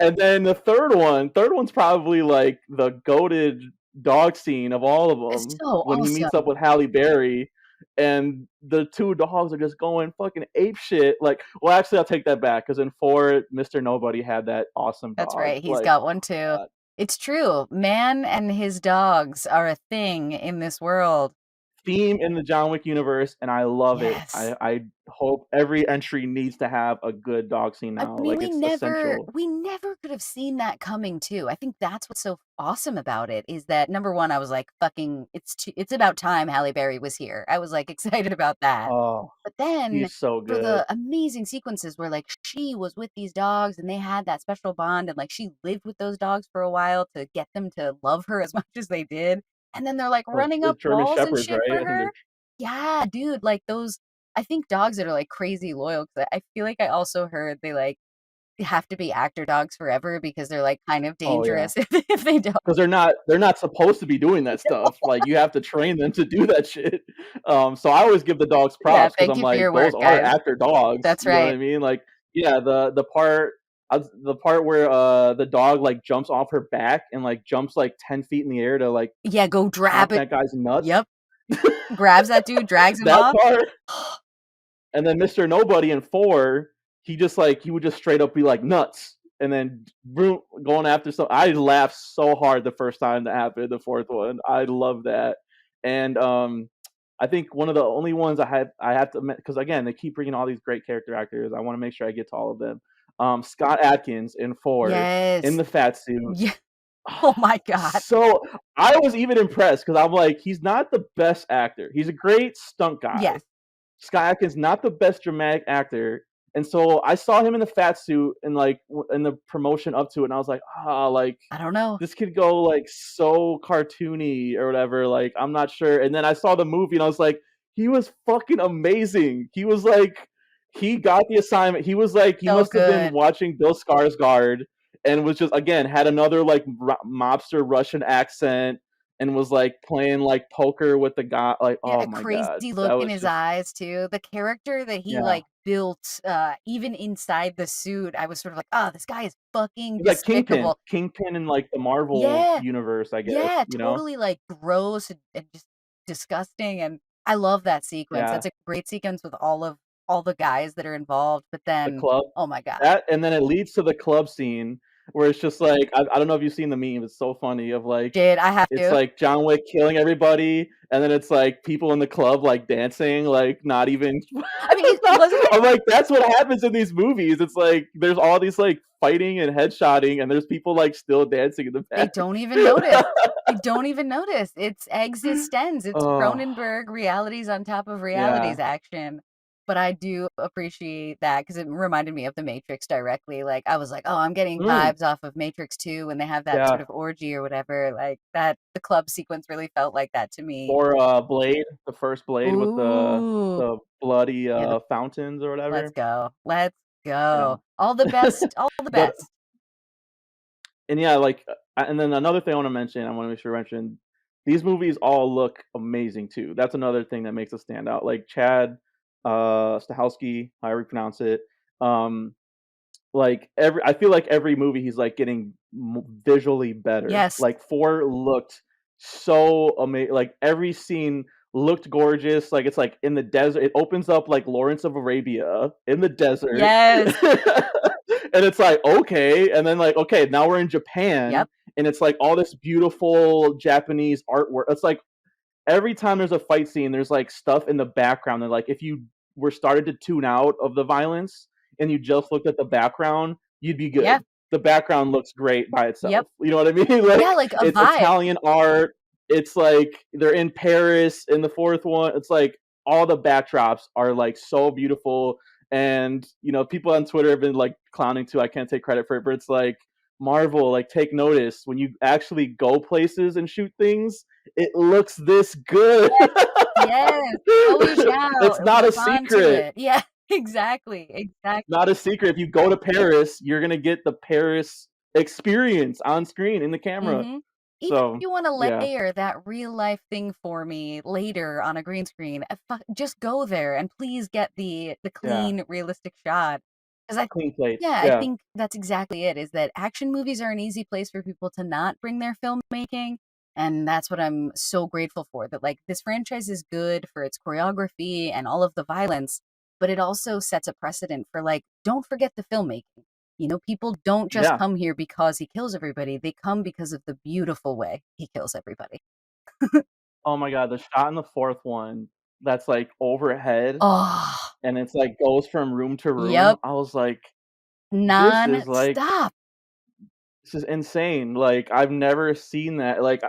And then the third one's probably like the goated dog scene of all of It's them so when he meets awesome. up with Halle Berry, and the 2 dogs are just going fucking ape shit, like well, actually, I'll take that back because in 4, Mr. Nobody had that awesome That's dog, right, he's like, got one too. god. It's true. Man and his dogs are a thing in this world. Theme in the John Wick universe, and I love it. Yes. I hope every entry needs to have a good dog scene I now, mean, like, we it's never essential. we never could have seen that coming too. I think that's what's so awesome about it is that number 1, I was like, "Fucking it's about time Halle Berry was here." I was, like, excited about that. Oh, But then he's so for good. the amazing sequences where, like, she was with these dogs and they had that special bond and, like, she lived with those dogs for a while to get them to love her as much as they did, and then they're, like, Well, running they're up German walls and shepherds, shit right? for I think they're her. Yeah, dude, like, those I think dogs that are, like, crazy loyal 'cause I feel like I also heard they, like, have to be actor dogs forever because they're, like, kind of oh, yeah. dangerous if they don't. 'Cause they're not supposed to be doing that stuff, like, you have to train them to do that shit. So I always give the dogs Yeah, props because 'cause thank I'm you for like, your those work, are guys. actor dogs, That's you know what I right. mean? Like, yeah, the part where, the dog, like, jumps off her back and, like, jumps, like, 10 feet in the air to, like, Yeah, go pop grab it. that guy's nuts. Yep. Grabs that dude, drags him That off. part. And then Mr. Nobody in 4, he would just straight up be like, "Nuts," and then boom, going after I laughed so hard the first time that happened, the 4th one. I love that. And, I think one of the only ones I have to because again, they keep bringing all these great character actors, I wanna make sure I get to all of them. Scott Adkins in 4, in Yes. the fat suit. Yeah. Oh my god. So I was even impressed because 'cause I'm like, he's not the best actor. He's a great stunt guy, Yes. Scott Adkins not the best dramatic actor, And so I saw him in the fat suit and like in the promotion up to it, and I was like, ah, like I don't know. this could go like so cartoony or whatever. Like I'm not sure. And then I saw the movie and I was like, he was fucking amazing. He was like, he got the assignment. He was like, he So must have been good. watching Bill Skarsgård and was just again had another like mobster Russian accent and was like playing like poker with the guy. Like, Yeah, oh a my god, crazy that look in was his just eyes too. The character that he, yeah. like, built, even inside the suit, I was sort of like, "Oh, this guy is fucking He's like despicable." Kingpin in like the Marvel Yeah. universe, I guess. Yeah, You know? totally, like, gross and just disgusting, and I love that sequence. Yeah. That's a great sequence with all the guys that are involved, but The then, club. oh my god. That and then it leads to the club scene where it's just like I don't know if you've seen the meme, it's so funny of like Did I have it's to? like John Wick killing everybody, and then it's like people in the club like dancing, like not even I mean, it not, wasn't it I'm like, that's what happens in these movies. It's like there's all these like fighting and headshotting, and there's people like still dancing in the they back. don't even notice. They don't even notice. It's existence. It's Oh, Cronenberg realities on top of yeah. realities action. But I do appreciate that because it reminded me of The Matrix directly. Like I was like, "Oh, I'm getting Mm, vibes off of Matrix 2 when they have that sort yeah. of orgy or whatever." Like that the club sequence really felt like that to me. Or Blade, the first Blade with Ooh. the bloody Yeah, the fountains or let's whatever. go. Let's Yeah. go. All the best, all the But best. and yeah, like, and then another thing I wanna mention, I wanna make sure I mention, these movies all look amazing too. That's another thing that makes us stand out. Like Chad, Stahelski, however you pronounce it, um, like every I feel like every movie he's like getting visually better. Yes. Like 4 looked so amazing. Like every scene looked gorgeous. Like it's like in the desert. It opens up like Lawrence of Arabia in the desert. Yes. And it's like okay, and then like okay, now we're in Japan Yep. and it's like all this beautiful Japanese artwork. It's like every time there's a fight scene, there's like stuff in the background that like if you were started to tune out of the violence and you just looked at the background, you'd be Yeah. good. The background looks great by Yep. itself. You know what I mean? Yeah, Like like a it's vibe. Italian art. It's like they're in Paris in the fourth one. It's like all the backdrops are like so beautiful. And you know, people on Twitter have been like clowning too. I can't take credit for it, but it's like Marvel, like take notice when you actually go places and shoot things, it looks this good. Yes. Oh, yeah, It's not a respond to secret. it. Yeah, exactly, exactly. Not a secret. If you go to Paris, you're gonna get the Paris experience on screen in the camera. Mhm. Even if So, you wanna yeah. layer that real life thing for me later on a green screen, fu just go there and please get the Yeah. clean, realistic shot. 'Cause I Clean plate. yeah, I Yeah. think that's exactly it, is that action movies are an easy place for people to not bring their filmmaking, and that's what I'm so grateful for, that, like, this franchise is good for its choreography and all of the violence, but it also sets a precedent for, like, don't forget the filmmaking. You know, people don't just Yeah. come here because he kills everybody, they come because of the beautiful way he kills everybody. Oh my god, the shot in the fourth one that's, like, overhead, Oh, and it's, like, goes from room to room, yep, I was like, "This is, like nonstop. this is insane." Like, I've never seen that, like,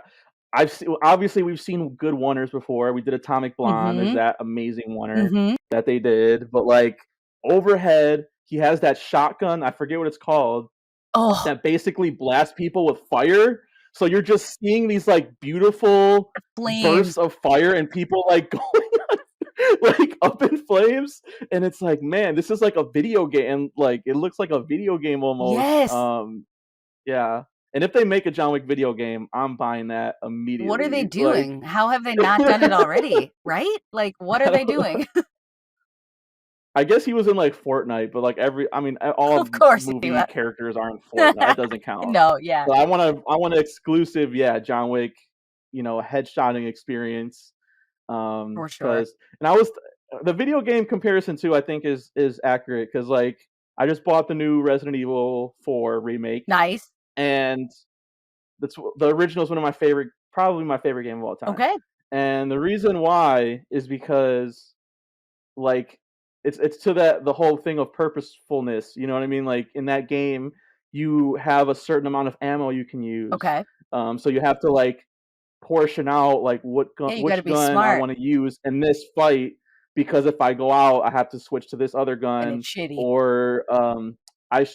I've see obviously, we've seen good oneers before, we did Atomic Blonde, there's Mhm, that amazing oneer mhm. that they did, but, like, overhead, he has that shotgun, I forget what it's called, Oh, that basically blasts people with fire, so you're just seeing these, like, beautiful flames. bursts of fire and people, like, going like, up in flames, and it's like, "Man, this is like a video game," like, it looks like a video game almost, Yes. yeah, and if they make a John Wick video game, I'm buying that What are they immediately, like doing? How have they not done it already, right? Like, what are I they don't know. doing? I guess he was in, like, Fortnite, but, like, I mean, all Of course he movie was. characters aren't Fortnite, it doesn't count. No, yeah, But I want an exclusive, yeah, John Wick, you know, headshotting experience, for sure. 'cause and I was the video game comparison too, I think is accurate because like, I just bought the new Resident Evil 4 remake, Nice. and the original is one of my favorite probably my favorite game of all time, Okay, and the reason why is because, like, it's to that the whole thing of purposefulness, you know what I mean? Like, in that game, you have a certain amount of ammo you can use, okay. so you have to, like, portion out, like, Yeah, you gotta which be gun I smart. wanna use in this fight because if I go out, I have to switch to this other and gun, it's shitty. or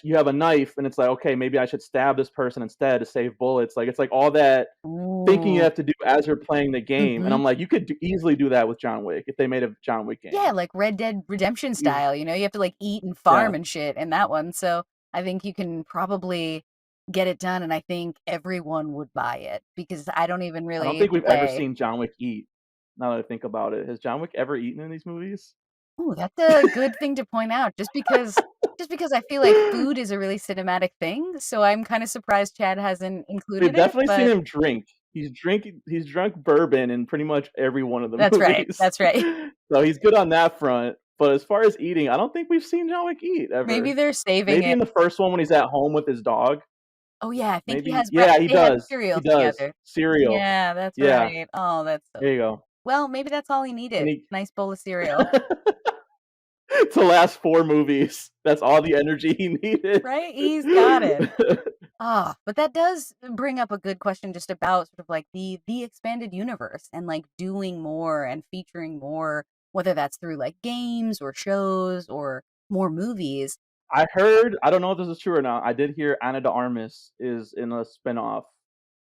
you have a knife, and it's like, okay, maybe I should stab this person instead to save bullets. Like it's like all that thinking you Ooh. have to do as you're playing the game, and Mhm. I'm like, you could easily do that with John Wick if they made a John Wick Yeah, game. like Red Dead Redemption You, style, you have to, like, eat and yeah, farm and shit in that one, so I think you can probably get it done, and I think everyone would buy it because I don't even I don't really think we've ever play. seen John Wick eat. Now that I think about it, has John Wick ever eaten in these movies? Ooh, that's a good thing to point out just because I feel like food is a really cinematic thing, so I'm kinda surprised Chad hasn't We've included it, definitely seen but him drink. He's drunk bourbon in pretty much every one of the that's right, movies. that's right. So he's good on that front. But as far as eating, I don't think we've seen John Wick eat Maybe ever. they're saving Maybe it. in the first one when he's at home with his dog. Oh, yeah, I think he Maybe, has yeah, he they had does. He cereal does. together. Cereal. Yeah, that's Yeah, right. Oh, that's so there you go. well, maybe that's all he And needed, he nice bowl of cereal. to last 4 movies. That's all the energy he needed. Right? He's got it. Ah, but that does bring up a good question just about sort of like the expanded universe and like doing more and featuring more, whether that's through like games or shows or more movies. I heard, I don't know if this is true or not, I did hear Ana de Armas is in a spinoff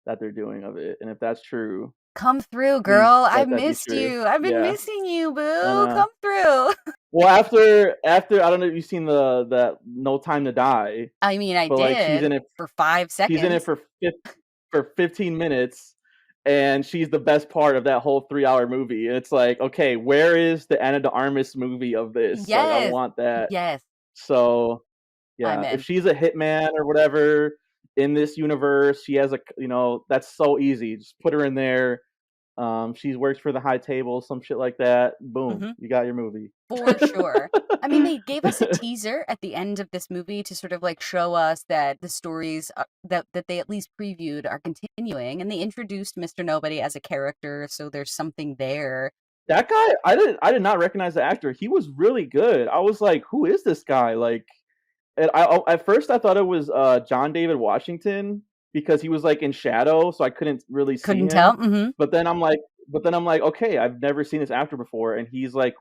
that they're doing of it, and if that's true, Come through, please girl. I've let that be missed true. you. I've been Yeah, missing you, and, boo. Come through. well, after I don't know if you've seen that No Time to Die, I mean, I but, like, did for 5 she's in it seconds. for 15 minutes, and she's the best part of that whole 3-hour movie, and it's like, "Okay, where is the Ana de Armas movie of this?" Like, I Yes. want that. Yes. So, I'm yeah, if in. she's a hitman or whatever in this universe, she has that's so easy. Just put her in there. She works for the high table, some shit like that. Boom, Mhm. you got your movie. For sure. I mean, they gave us a teaser at the end of this movie to sort of like show us that the stories that they at least previewed are continuing, and they introduced Mr. Nobody as a character, so there's something there. That guy, I did not recognize the actor. He was really good. I was like, who is this guy? Like, and at first I thought it was John David Washington because he was like in shadow, so I couldn't really see Couldn't tell. him. Mhm. But then I'm like, okay, I've never seen this actor before, and he's like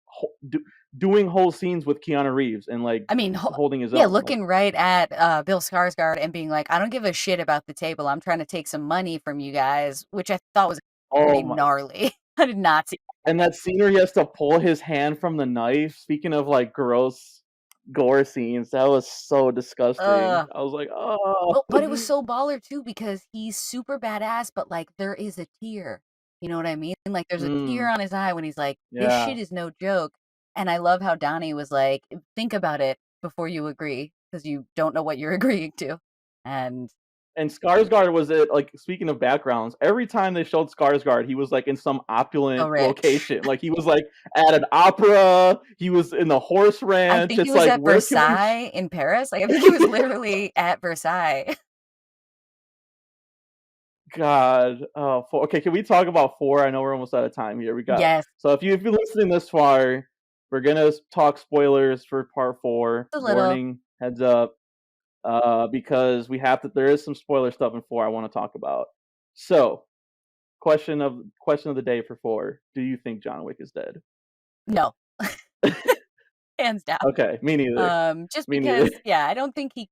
ho- do, doing whole scenes with Keanu Reeves and like I mean, holding his yeah, own. Like, looking right at Bill Skarsgård and being like, "I don't give a shit about the table. I'm trying to take some money from you guys," which I thought was oh pretty my! gnarly. I did not see. And that scene where he has to pull his hand from the knife. Speaking of like gross gore scenes, that was so disgusting. Ugh. I was like, oh, But it was so baller too because he's super badass, but, like, there is a tear. You know what I mean? Like, there's a tear mm, on his eye when he's like, "This yeah. shit is no joke." And I love how Donnie was like, "Think about it before you agree, because you don't know what you're agreeing to." And And Skarsgård was it like speaking of backgrounds, every time they showed Skarsgård, he was like in some so opulent rich. location. Like he was like at an opera, he was in the horse I ranch. think he It's was like at where can we Versailles in Paris. Like, I think he was literally at Versailles. God. Oh, okay, can we talk about 4? I know we're almost out of time here. We got Yes, so if you're listening this far, we're gonna talk spoilers for part 4. a little. Warning, heads up, because we have to there is some spoiler stuff in 4 I want to talk about. So, question of the day for 4. Do you think John Wick is dead? No, hands down. Okay, me neither. Just Me neither. because, yeah, I don't think he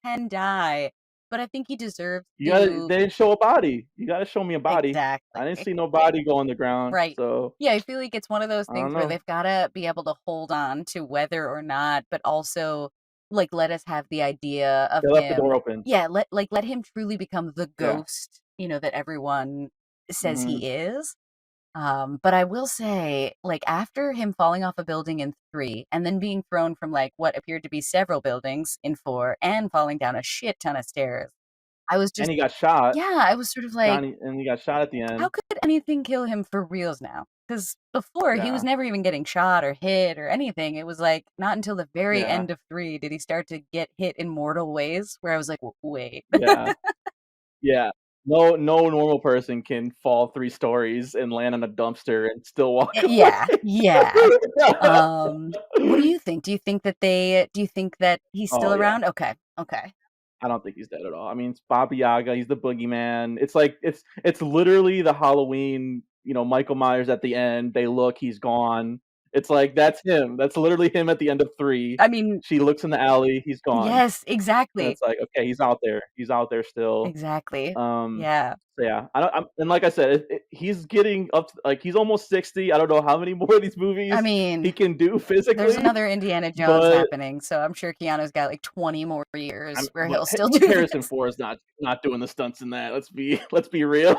can die, but I think he deserves You gotta to. they didn't show a body. You gotta show me a body. Exactly. I didn't see no body go on the ground, Right. so Yeah, I feel like it's one of those I don't things where know. they've gotta be able to hold on to whether or not, but also, like, let us have the idea of They left the door him. open. Yeah, let him truly become the Yeah. ghost, that everyone says Mhm. he is. But I will say, like, after him falling off a building in 3 and then being thrown from, like, what appeared to be several buildings in 4 and falling down a shit ton of stairs, I was And just he got shot. yeah, I was sort of like, Johnny and he got shot at the "How end. could anything kill him for reals now?" Because before, he was Yeah. never even getting shot or hit or anything. It was, like, not until the very Yeah. end of 3 did he start to get hit in mortal ways where I was like, "W wait." Yeah. Yeah. No normal person can fall 3 stories and land on a dumpster and still walk Yeah, away. yeah. What do you think? Do you think that he's Oh, still yeah. around? Okay, okay. I don't think he's dead at all. I mean, it's Baba Yaga, he's the boogeyman. It's like it's literally the Halloween Michael Myers at the end, they look, he's gone. It's like, that's him. That's literally him at the end of 3. I mean, She looks in the alley, he's gone. yes, And exactly. it's like, okay, he's out there. He's out there still. Exactly. Um, Yeah. so yeah, I don't and like I said, he's getting up to, like, he's almost 60. I don't know how many more of these I movies he mean, can do there's physically, another Indiana Jones but happening, so I'm sure Keanu's got, like, 20 more years where but he'll still but do Harrison this. Ford's not doing the stunts in that. Let's be real.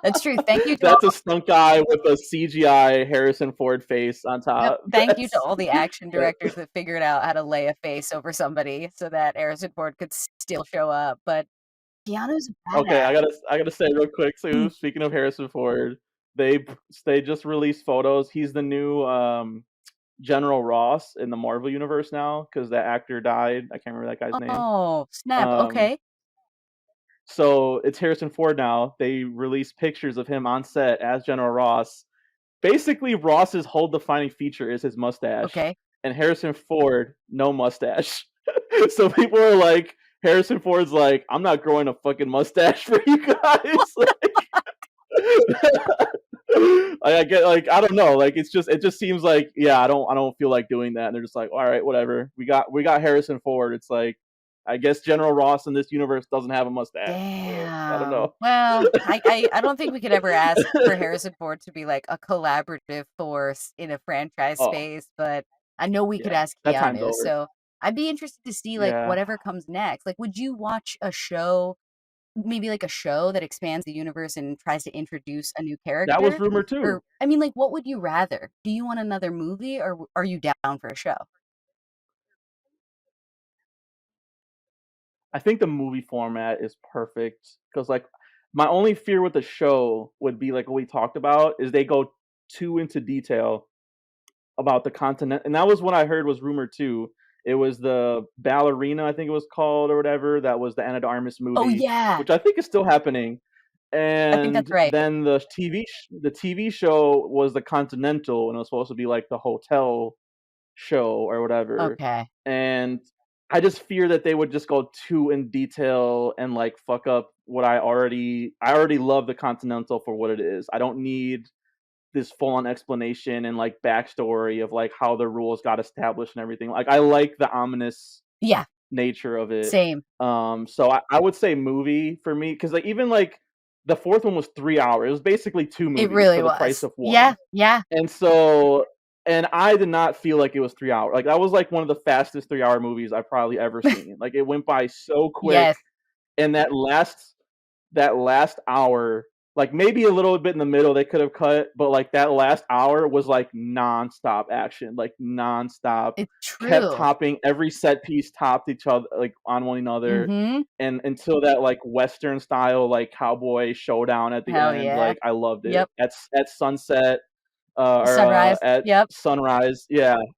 That's true. Thank you to all That's a stunt guy with a CGI Harrison Ford face on Yep, top. thank you to all the action That directors that figured out how to lay a face over somebody so that Harrison Ford could still show up, but Keanu's a okay, badass. I gotta say real quick Mm. too, speaking of Harrison Ford, they they just released photos. He's the new, General Ross in the Marvel universe now because that actor died. I can't remember that guy's name. Oh, snap, Um, okay. so it's Harrison Ford now. They released pictures of him on set as General Ross. Basically, Ross's whole defining feature is his mustache, Okay. and Harrison Ford, no mustache. So people are like, Harrison Ford's like, I'm not growing a fucking mustache for you guys. I get like I don't know, like it just seems like yeah, I don't feel like doing that. And they're just like, all right, whatever. We got Harrison Ford. It's like I guess General Ross in this universe doesn't have a mustache. So I don't Damn. know. Well, I don't think we could ever ask for Harrison Ford to be, like, a collaborative force in a franchise Oh space, but I know we could yeah, ask that time's Keanu, over. so I'd be interested to see, like, Yeah, whatever comes next. Like, would you watch a show maybe like a show that expands the universe and tries to introduce a new that was character? rumored too. Or, I mean, like, what would you rather? Do you want another movie or are you down for a show? I think the movie format is perfect because like my only fear with the show would be like what we talked about is they go too into detail about the continent, and that was what I heard was rumored too. It was the ballerina, I think it was called or whatever. That was the Anna de Armas Oh, movie, yeah. which I think is still happening. I think that's And right. then the TV show was the Continental, and it was supposed to be like the hotel show or whatever. Okay. And I just fear that they would just go too in detail and like fuck up what I already love the Continental for what it is. I don't need this full on explanation and like backstory of like how the rules got established and everything. Like I like the ominous Yeah, nature of it. same. So I would say movie for me because like even like the fourth one was 3 hours. It was basically two It movies really for the price was. of one. Yeah, yeah. And so and I did not feel like it was 3 hours. Like that was like one of the fastest 3 hour movies I've probably ever seen. Like it went by so quick, Yes. and that last hour, like maybe a little bit in the middle they could have cut, but like that last hour was like nonstop action, like nonstop, It's kept true. topping every set piece, topped each other like on one another, Mhm. and until that like Western style like cowboy showdown at the Hell end, yeah. like I loved it. Yep. At sunset, or Sunrise. at Yep. sunrise, yeah. God, it was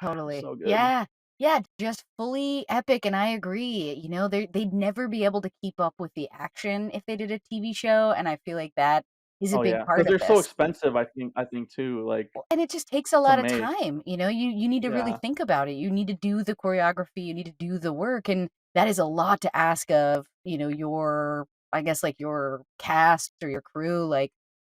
Totally. so good. Yeah. Yeah, just fully epic, and I agree, they'd never be able to keep up with the action if they did a TV show, and I feel like that is a Oh big yeah, part because of they're so this. expensive. I think too, like Well, and it just takes a to lot of make. time, you need to really Yeah, think about it. You need to do the choreography, you need to do the work, and that is a lot to ask of, your I guess, like, your cast or your crew, like,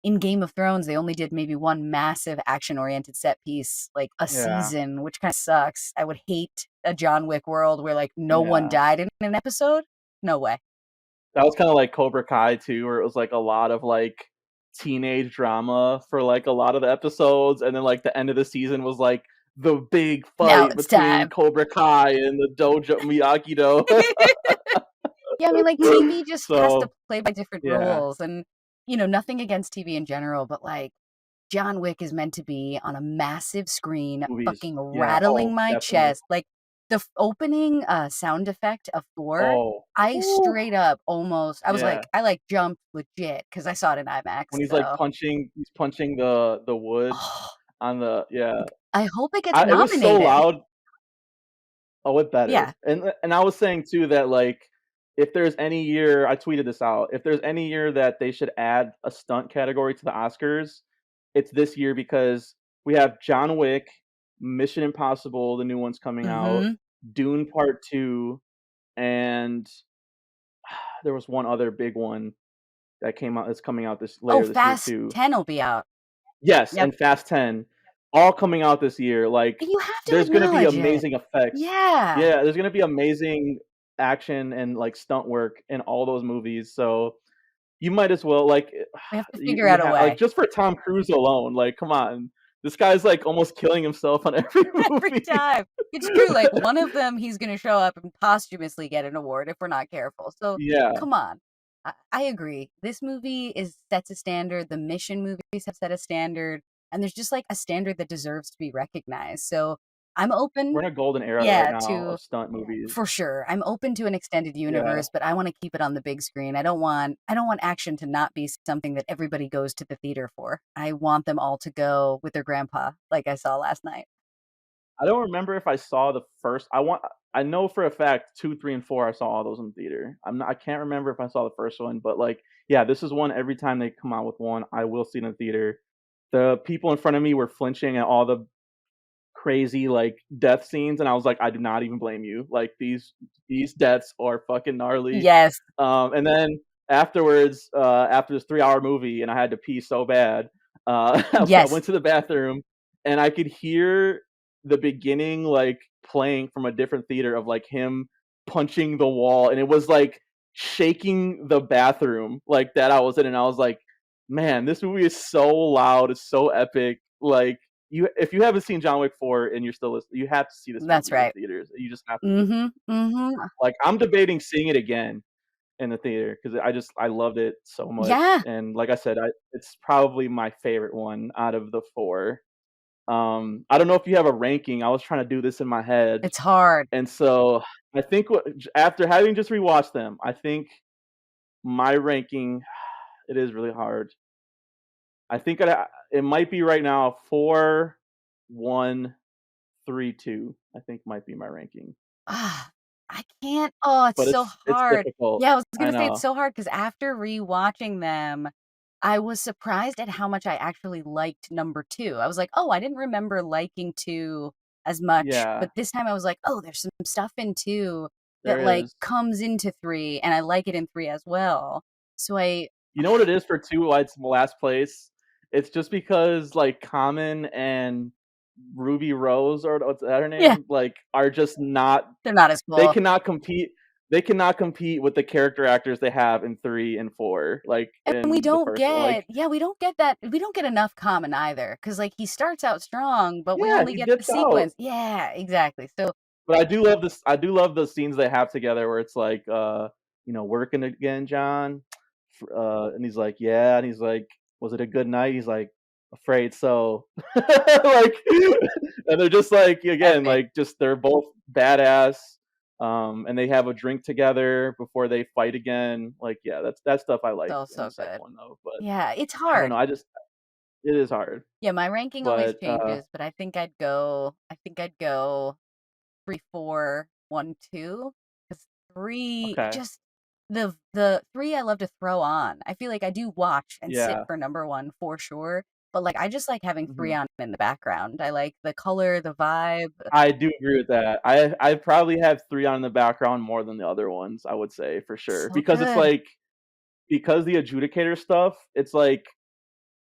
in Game of Thrones, they only did maybe 1 massive action-oriented set piece, like, a yeah, season, which kinda sucks. I would hate a John Wick world where, like, no one yeah. died in an episode. No way. That was kinda like Cobra Kai too, where it was, like, a lot of, like, teenage drama for, like, a lot of the episodes, and then, like, the end of the season was, like, the big Now fight it's between time. Cobra Kai and the dojo Miyagi-Do. Yeah, I mean, like, TV just has to So, play by different yeah, rules and, nothing against TV in general, but, like, John Wick is meant to be on a massive screen, movies. fucking Yeah, rattling oh, my definitely. chest. Like, the opening, sound effect of Thor, Oh, I woo, straight up almost I was yeah. like, jumped legit because I saw it in IMAX, When so he's punching the wood oh, on the yeah. I hope it gets I it was so nominated. loud. Oh, it Yeah. better. And I was saying too that, like, if there's any year I tweeted this out, if there's any year that they should add a stunt category to the Oscars, it's this year because we have John Wick, Mission Impossible, the new one's coming out, Mhm. Dune Part 2, and there was one other big one. that came out is coming out this Oh, later this year Fast too. 10 will be out. Yes, Yep. and Fast 10, all coming out this year, like, You have to there's gonna be acknowledge it. amazing effects. Yeah. Yeah, there's gonna be amazing action and, like, stunt work in all those movies, so you might as well, like, We have to you figure you out a have like, way. just for Tom Cruise alone, like, come on. This guy's, like, almost killing himself on every Every movie. time. It's true, like, one of them, he's gonna show up and posthumously get an award if we're not careful, so, Yeah. come on. I agree. This movie is sets a standard, the Mission movies have set a standard, and there's just, like, a standard that deserves to be recognized, so I'm We're open in a golden era right yeah, now to of stunt movies. for sure. I'm open to an extended Yeah. universe, but I wanna keep it on the big screen. I don't want action to not be something that everybody goes to the theater for. I want them all to go with their grandpa, like I saw last night. I don't remember if I saw the first I know for a fact 2, 3, and 4, I saw all those in theater. I can't remember if I saw the first one, but, like, yeah, this is one every time they come out with one, I will see it in the theater. The people in front of me were flinching at all the crazy, like, death scenes, and I was like, "I do not even blame you." Like, these deaths are fucking gnarly. Yes. And then afterwards, after this 3-hour movie and I had to pee so bad, I Yes. went to the bathroom and I could hear the beginning, like, playing from a different theater of, like, him punching the wall, and it was, like, shaking the bathroom, like, that I was in, and I was like, "Man, this movie is so loud, it's so epic." Like, if you haven't seen John Wick 4 and you're still listening, you have to see this That's movie in right. theaters. You just have to. Mhm, mhm. Like, I'm debating seeing it again in the theater because I loved it so much, Yeah, and like I said, I it's probably my favorite one out of the 4. I don't know if you have a ranking, I was trying to do this in my head, it's hard. and so I think what after having just rewatched them, I think my ranking it is really hard. I think it might be right now 4, 1, 3, 2, I think might be my ranking, Ah, I can't it's but so it's hard. difficult. Yeah, I was I gonna say it's know. so hard because after rewatching them, I was surprised at how much I actually liked number 2. I was like, "Oh, I didn't remember liking 2 as much," Yeah, but this time I was like, "Oh, there's some stuff in 2 that, there like, is. comes into 3, and I like it in 3 as well." So I You know what it is for 2, why it's last place? It's just because, like, Common and Ruby Rose, or what's that her yeah, name? Like, are just not they're not as they cool. cannot compete they cannot compete with the character actors they have in 3 and 4, like, And we in the don't first one, like get yeah, we don't get enough common either, because like, he starts out strong, but we yeah, only he get the dips out. sequence yeah, exactly, so But I do love the scenes they have together where it's like, "Working again, John?" And he's like, "Yeah," and he's like, "Was it a good night?" He's like, "Afraid so." Like, and they're just like, again, epic, like, just they're both badass, and they have a drink together before they fight again. Like, yeah, that stuff I like so, in so the second good. one though, but Yeah, it's I don't know, hard. it is hard, Yeah, my ranking always but, changes, but I think I'd go 3, 4, 1, 2, 'cause 3 okay, just the 3 I love to throw on. I feel like I do watch and sit yeah, for number 1 for sure, but, like, I just like having 3 mhm. on in the background. I like the color, the vibe. I do agree with that. I probably have 3 on in the background more than the other ones, I would say, for sure, So because it's good. like because the adjudicator stuff, it's like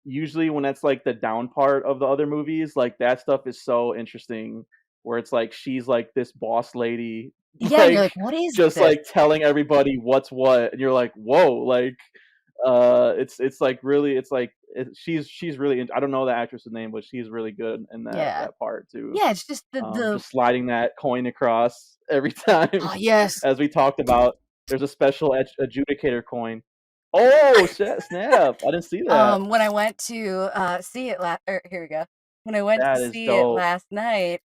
usually when that's like the down part of the other movies, like that stuff is so interesting where it's like she's like this boss lady, Yeah, and you're like like, "What is just this?" like telling everybody what's what, and you're like, whoa, like it's like really, she's really. I don't know the actress's name, but she's really good in Yeah. that part too. Yeah, it's just the Just sliding that coin across every time, oh, yes. as we talked about. There's a special adjudicator coin. Oh, snap! I didn't see that. When I went to, see it here we go. When I went to That is see it dope. last night,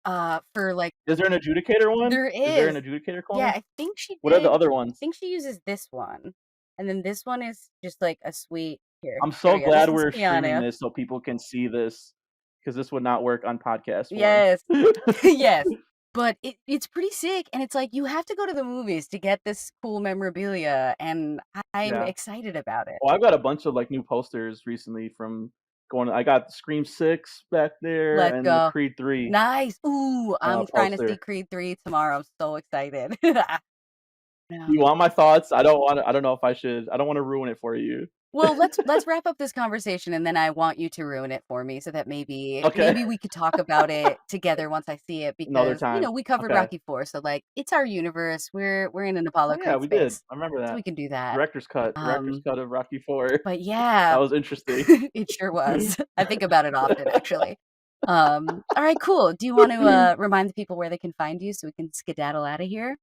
for, like Is there an adjudicator one? there Is there an is. adjudicator Yeah, coin? I think she What are the did other I ones? think she uses this one, and then this one is just, like, a sweet I'm here so we go. This glad is we're streaming Keanu. this so people can see this, because this would not work on podcast form. Yes. Yes. But it's pretty sick, and it's like, you have to go to the movies to get this cool memorabilia, and I'm Yeah. excited about it. Well, I've got a bunch of, like, new posters recently from I got Scream 6 back there Let's and the go. Creed 3, Nice. Ooh, I'm trying to see poster. Creed 3 tomorrow. I'm so excited. Do Yeah. you want my thoughts? I don't know if I should. I don't wanna ruin it for you. Well, let's wrap up this conversation, and then I want you to ruin it for me so that Okay. maybe we could talk about it together once I see it Another because, time. we covered Okay. Rocky 4, so, like, it's our universe. We're in an Oh, Apollo yeah, Creed we did. space, I remember so that. we can do that. Director's Um, cut of Rocky 4. but That yeah, was interesting. it sure was. I think about it often, actually. All right, cool. Do you want to, remind the people where they can find you so we can skedaddle out of here?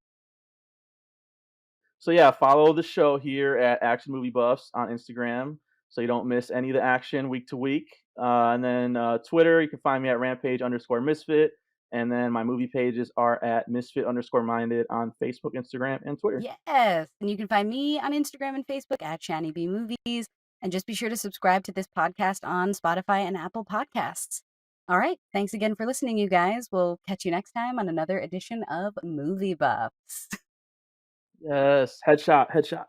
So yeah, follow the show here at Action Movie Buffs on Instagram, so you don't miss any of the action week to week. And then Twitter, you can find me at rampage_misfit, and then my movie pages are at misfit_minded on Facebook, Instagram, and Twitter. Yes, and you can find me on Instagram and Facebook at Shani B Movies, and just be sure to subscribe to this podcast on Spotify and Apple Podcasts. All right, thanks again for listening, you guys. We'll catch you next time on another edition of Movie Buffs. Yes, headshot, headshot.